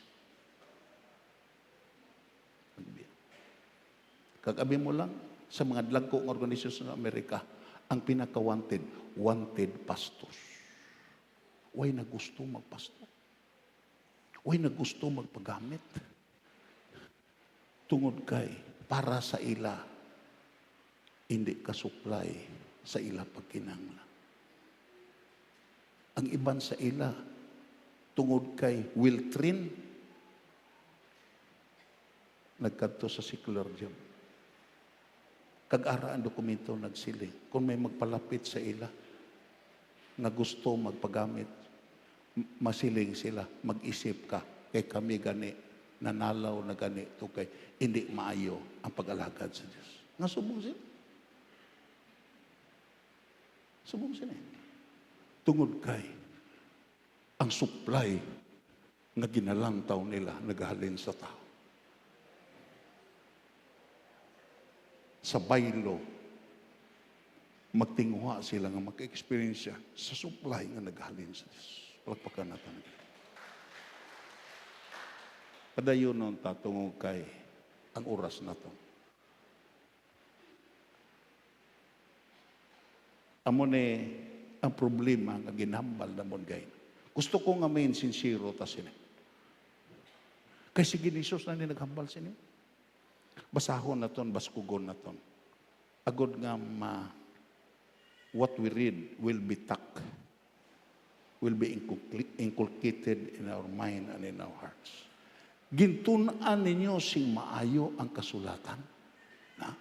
Kagabi mo lang, sa mga dlagkong organisasyon sa Amerika, ang pinaka-wanted pastors. Way na gusto magpastor. Way na gusto magpagamit. Tungod kay, para sa ila, hindi ka supply sa ila pagkinanglan. Ang iban sa ila, tungod kay will train, nagkadto sa secular job. Kag-ara ang dokumento nagsiling. Kung may magpalapit sa ila, na gusto magpagamit, masiling sila, mag-isip ka, kay kami gani, nanalaw na ganito kay hindi maayo ang pag-alagad sa Diyos. Nga subong sila. Subong sila. Tungod kay ang supply nga ginalantaw nila naghalin sa tao. Sa baylo, magtinguha sila nga maka-experience sa supply nga naghalin sa Diyos. Palagpakan natin. Padayon nun tatungog kay ang oras na to. Amo ni ang problema nga ginhambal na mon gay. Gusto ko nga main sincero ta sini. Kay si Ginisus na ni naghambal sini. Basahon na ton, baskugon na ton. Agod nga what we read will be will be inculcated in our mind and in our hearts. Gintunan ninyo sing maayo ang kasulatan.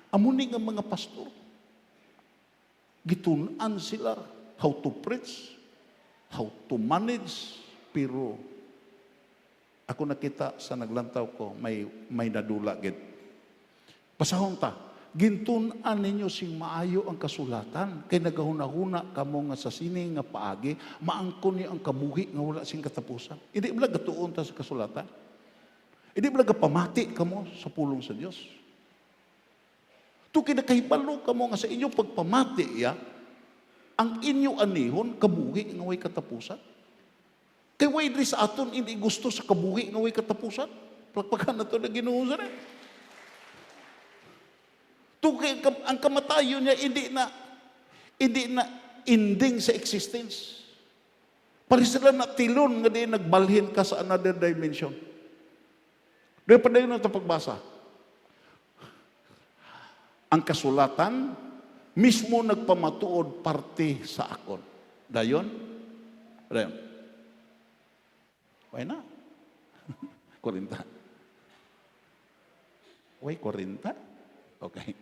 Amuni nga mga pastor. Gitunan sila how to preach, how to manage, pero ako nakita sa naglantaw ko, may nadula gid. Pasahon ta, gintunan ninyo sing maayo ang kasulatan, kay nagahuna-huna kamo nga sa sini nga paagi, maangkon niyo ang kabuhi nga wala sing katapusan. Hindi bala gatuon ta sa kasulatan. Hindi bala pamati kamo sa pulong sa Dios. Tu kinakahibalo kamo nga sa inyo pagpamati ang inyo anihon kabuhi nga way katapusan. Kay way diri sa aton hindi gusto sa kabuhi nga way katapusan. Palakpakan na to na Ginoo sa ang kamatayon niya hindi na ending sa existence. Para sila na tilon nga di nagbalhin ka sa another dimension. Doon pa na yun ang pagbasa. Ang kasulatan mismo nagpamatuod parte sa akon. Dayon? Dayon. Why na? 40. Why 40? Okay.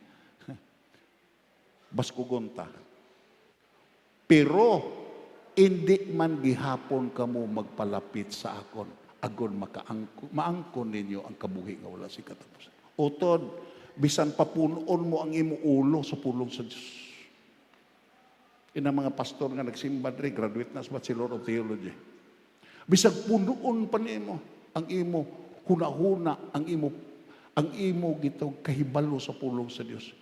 Baskugon ta. Pero hindi man gihapon kamo magpalapit sa akon, agon maangkon ninyo ang kabuhi nga wala si katapusan. Utod, bisan papunon mo ang imo ulo sa pulong sa Diyos. Ina mga pastor nga nagsimba diri, graduate na sa Bachelor of Theology. Bisan punuon pa nimo ang imo hunahuna, ang imo gitog kahibalo sa pulong sa Dios.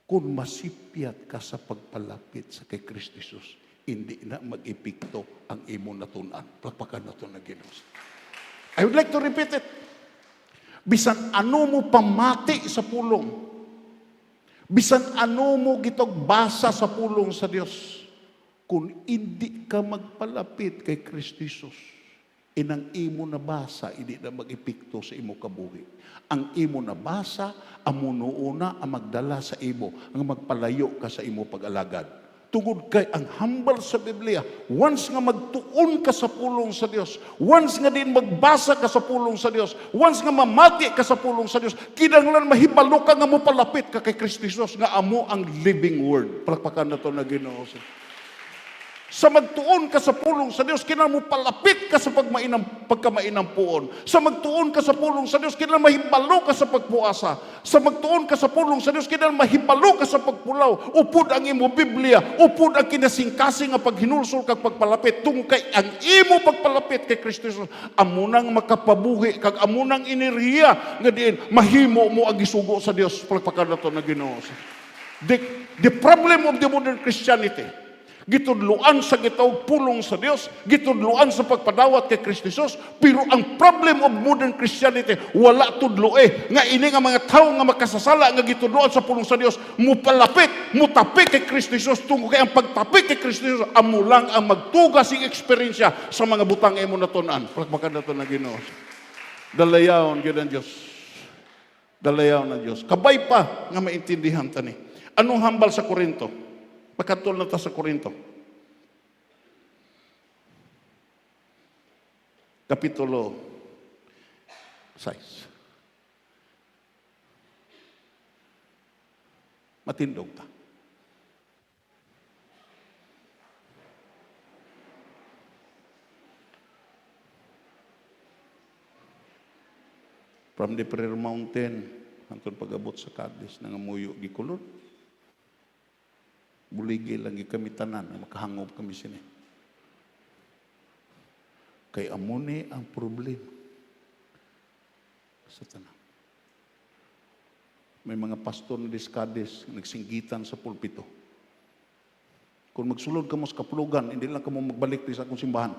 Kung masipyat ka sa pagpalapit sa kay Kristo Jesus, hindi na mag-epekto ang imo natunan. Palakpakan nato na Ginoo. I would like to repeat it. Bisan ano mo pamati sa pulong, bisan ano mo gitog basa sa pulong sa Dios, kung hindi ka magpalapit kay Kristo Jesus, inang imo na basa, hindi na mag-epekto sa imo kabuhi. Ang imo na basa, amunuuna ang magdala sa imo, ang magpalayo ka sa imo pag-alagad. Tungod kay ang hambal sa Biblia, once nga magtuon ka sa pulong sa Dios, once nga din magbasa ka sa pulong sa Dios, once nga mamati ka sa pulong sa Dios, kinahanglan mahibalo ka nga mo palapit ka kay Kristo Jesus nga amo ang living word. Palakpakan na to na Ginoo. Sa magtuon ka sa pulong sa Dios, kinahanglan mo palapit ka sa pagkamainang puon. Sa magtuon ka sa pulong sa Dios, kinahanglan mahibalo ka sa pagpuasa. Sa magtuon ka sa pulong sa Dios, kinahanglan mahibalo ka sa pagpulaw. Upod ang imo Biblia, upod ang kinasingkasing nga paghinulsol kag pagpalapit. Tungkol kay ang imo pagpalapit kay Kristo Jesus, amo nang makapabuhi kag amo nang enerhiya nga diin mahimo mo ang gisugo sa Dios. Palakpakan nato na Ginoo. The problem of the modern Christianity, gitudluan sa gitawag pulong sa Dios, gitudluan sa pagpadawat kay Kristo Jesus, pero ang problem of modern Christianity, wala tudlo nga ini nga mga tao nga makasasala nga gitudluan sa pulong sa Dios, mupalapit, mutapik kay Kristo Jesus, tungkol kay ang pagtapik kay Kristo Jesus, amo lang ang magtugas ng eksperyensya sa mga butang imo natunan. Palakpakan nato na Ginoo. Dalayaon gyud ang Dios. Dalayaon ang Dios. Kabay pa nga maintindihan ta ni. Anong hambal sa Korinto? Pagkatol na ta sa Korinto. Kapitulo 6. Matindog ta. From the Prayer Mountain, hangtod pag-abot sa Cadiz, nangamuyo, gikulod. Buligi lang kami tanan, makahangob kami sini. Kay amuni ang problema sa tanan. May mga pastor na Cadiz, nagsinggitan sa pulpito. Kung magsulod ka mo sa kapulugan, hindi lang ka mo magbalik sa akong simbahan.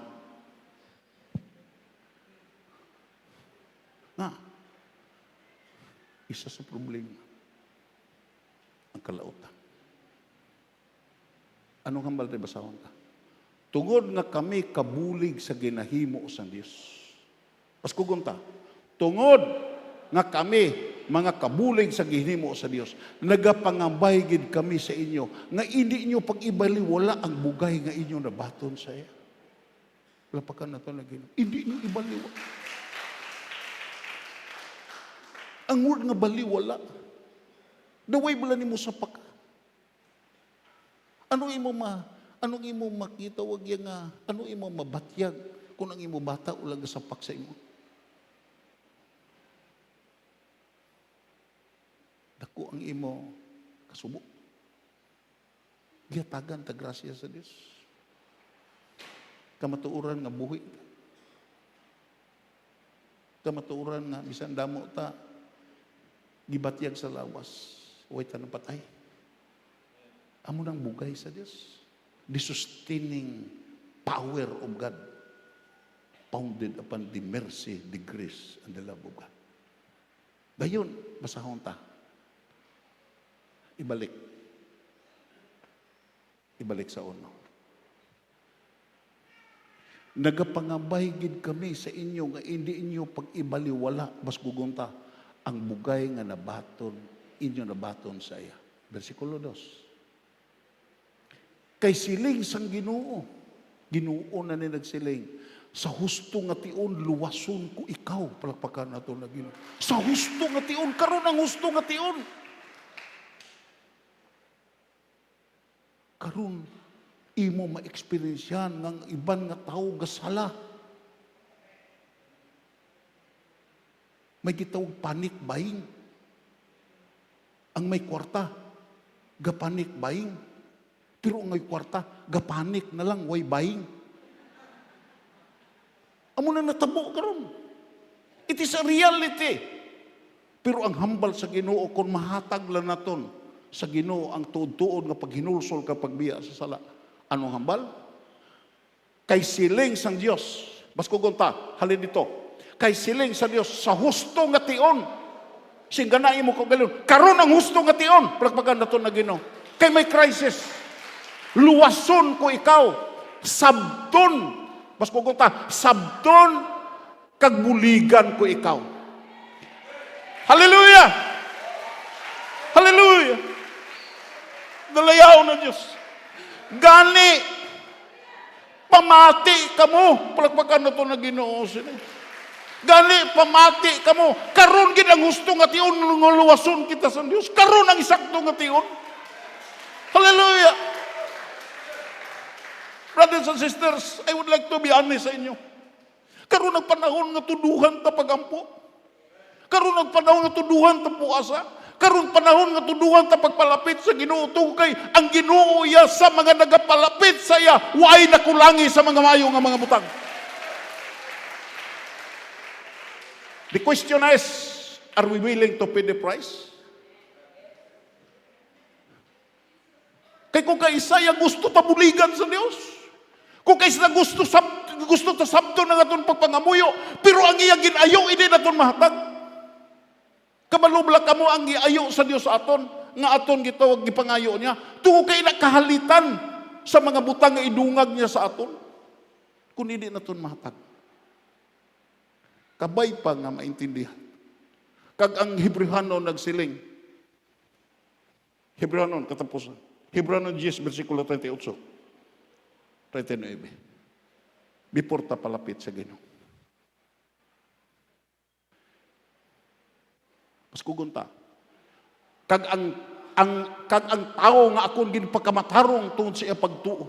Na, isa sa problema, ang kalautan. Anong hambal na basahon ka? Tungod nga kami kabulig sa ginahimo sa Diyos. Paskugon ta, tungod nga kami mga kabulig sa ginahimo sa Diyos, nagapangambay gid kami sa inyo, nga hindi inyo pag-ibaliwala ang bugay nga inyo nabaton sa iya. Lapakan na ito na Ginoo. Hindi inyo ibaliwala. Ang word nga baliwala, daway bala nimo sa paka. Anong imo makita wag yang anong imo mabatyag kung ang imo bata ulag sapak sa imo. Dako ang imo kasubo. Giyatagan ta grasya sa Dios. Kamatuoran nga buhi. Kamatuoran nga bisan damo ta gibatyag sa lawas, way ta napatay. Amo nang bugay sa Dios. The sustaining power of God founded upon the mercy, the grace, and the love of God. Dayon, basahon ta. Ibalik sa uno. Nagapangabay gid kami sa inyo nga hindi inyo pag-ibaliwala bas gugunta ang bugay nga nabaton inyo nabaton sa iya. Versikulo 2. Kay siling sang Ginoo. Ginoo na ni nagsiling. Sa husto nga tion, luwason ko ikaw. Palakpakan na ito na Ginoo. Sa husto nga tion, karon ang husto nga tion. Karon, imo ma-experiensyan ng iban nga tao gasala. May gitawag panic buying. Ang may kwarta, ga-panic buying. Pero ang may kwarta, ga-panic na lang, way buying. Amo na natabo karon. It is a reality. Pero ang hambal sa Ginoo kung mahatag lang naton sa Ginoo ang tuod-tuod nga paghinulsol ka pagbiya sa sala. Anong hambal? Kay siling sang Dios. Basko gunta, halin dito. Kay siling sa Dios sa husto nga tion. Singganain mo ko galon. Karon ang husto nga tion. Palakpakan naton na Ginoo. Kay may crisis. Luwason ko ikaw. Sabton. Basko gunta, sabton kagbuligan ko ikaw. Hallelujah! Hallelujah! Dalayaw na Diyos. Gani, pamati ka mo. Palakpakan na ito na Ginoo sila. Gani, pamati ka mo. Karon gid ang gusto nga tion, luwason kita sa Diyos. Karon ang isakto nga tion. Hallelujah! Brothers and sisters, I would like to be honest sa inyo. Karon ang panahon nga tuduhan ta pagampo. Karon ang panahon nga tuduhan ta puasa. Karon panahon nga tuduhan ta pagpalapit sa Ginoo tungkay ang Ginoo iya sa mga nagapalapit sa iya waay nakulangi sa mga mayo nga mga butang. The question is, are we willing to pay the price? Kay kung kay Isaya gusto tabuligan sa Dios. Kung kay sa gusto ta sabto na aton pagpangamuyo, pero ang iya ginayo hindi naton mahatag. Kabalubla kamo ang giayo sa Dios aton nga aton gitawag gipangayo niya. Tuo kay nakahalitan sa mga butang nga idungag niya sa aton. Kung hindi naton mahatag. Kabay pa nga maintindihan. Kag ang Hebrehanon nagsiling. Hebrehanon katapusan. Hebrehanon 10 versikulo 38. 39. Before ta palapit sa Ginoo. Paskugon ta. Kag ang tao nga akon ginpagkamatarong tungod sa iya pagtuo.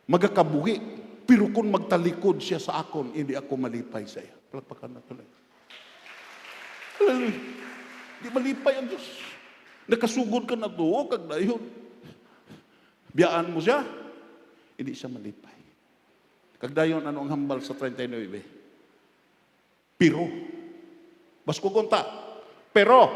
Magakabuhi, pero kung magtalikod siya sa akon, hindi ako malipay sa iya. Palakpakan na tuloy. Hallelujah. Di malipay ang Diyos. Nakasugod ka na to, kag dayon. Biyaan mo siya, hindi siya malipay. Kag dayon, ano ang hambal sa 39? Pero, basko gunta, pero,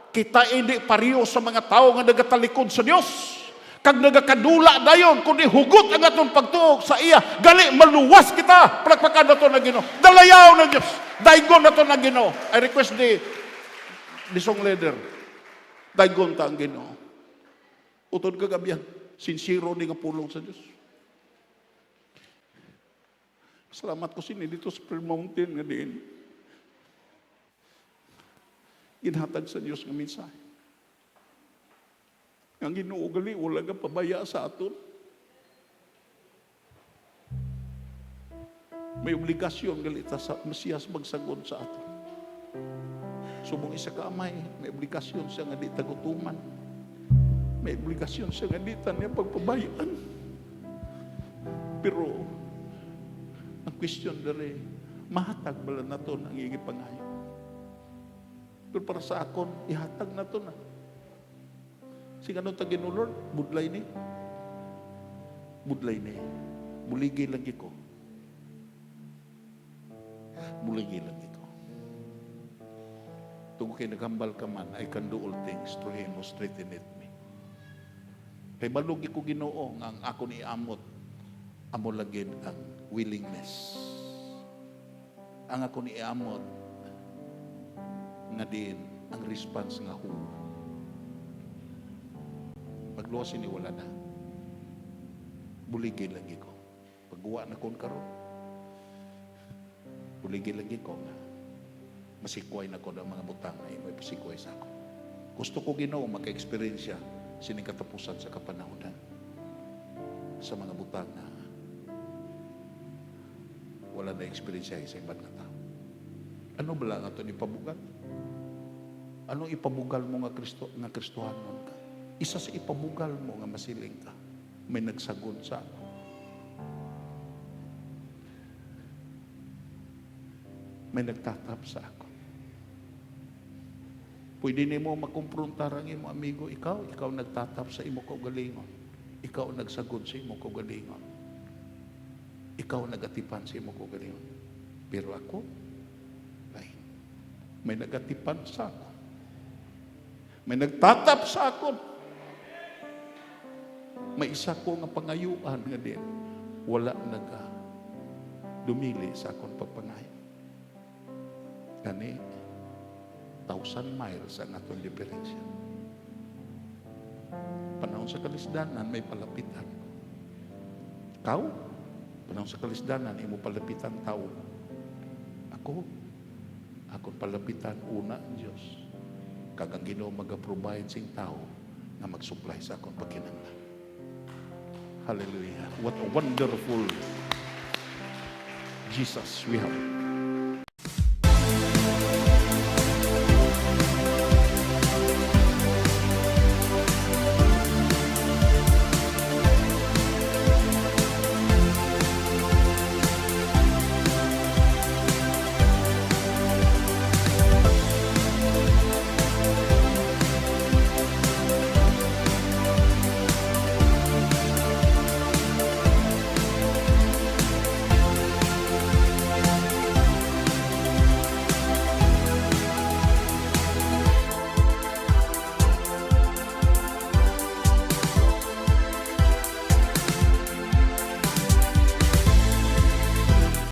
kita hindi pariyo sa mga tao nga nagatalikod sa Diyos. Kag nagakadula dayon, kundi hugot ang atong pagtuog sa iya, gali maluwas kita, palakpakan na to na Ginoo. Dalayaw na Diyos, daigon na to na Ginoo. I request the song leader, daigon ta ang Ginoo. Utod kagabihan, sincero ni nga pulong sa Diyos. Salamat ko sini dito sa Prayer Mountain nga din. Ginhatag sa Diyos nga mensahe. Ang Ginoo gali wala nga pabaya sa aton. May obligasyon gali ta sa Mesiyas magsagod sa aton. Subong isa ka amay, may obligasyon siya nga di tagutuman. May obligasyon siya nga di ta niya pagpabayaan. Pero ang question dere, mahatag bala naton ang iyang pangayo. Pero para sa akon, ihatag na to na. Sing anong tagin o Lord? Budlay ni? Budlay ni. Buligay lagi ko. Buligay lagi ko. Tungo kay naghambal ka man, I can do all things through Him who strengtheneth me. Kay balugi ko Ginoo nga ang ako ni amot, amo lagid ang willingness. Ang ako ni amot, nga din ang response nga hu. Magluwas ni wala na. Buligay lagi ko. Pagguwa na kon karon. Buligay lagi ko nga masikway na ko ng mga butang na may pasikway sa ako. Gusto ko Ginoo maka-experience sining katapusan sa kapanahonan sa mga butang na wala na experience sa ibang nga tao. Ano bala nga ito ipabugal? Anong ipabugal mo nga Kristohanon ka? Isa sa ipabugal mo nga masiling ka, may nagsagod sa ako. May nagtatap sa ako. Pwede ni mo makumprontar ang imo amigo, ikaw nagtatap sa imo kaugalingon. Ikaw nagsagod sa imo kaugalingon. Ikaw nagatipan sa imo kaugalingon. Pero ako, lain. May nagatipan sa ako. May nagtatap sa ako. May isa ko nga pangayuan nga din. Wala naga dumili sa akong pagpangayo. Kani, 1,000 miles ang atong diferensya. Panahon sa kalisdanan, may palapitan. Ikaw, panahon sa kalisdanan, imo palapitan tao. Ako palapitan una ang Diyos. Kagang Ginoo mag-provide sing tao na mag-supply sa akong pagkinahanglan. Hallelujah. What a wonderful Jesus we have.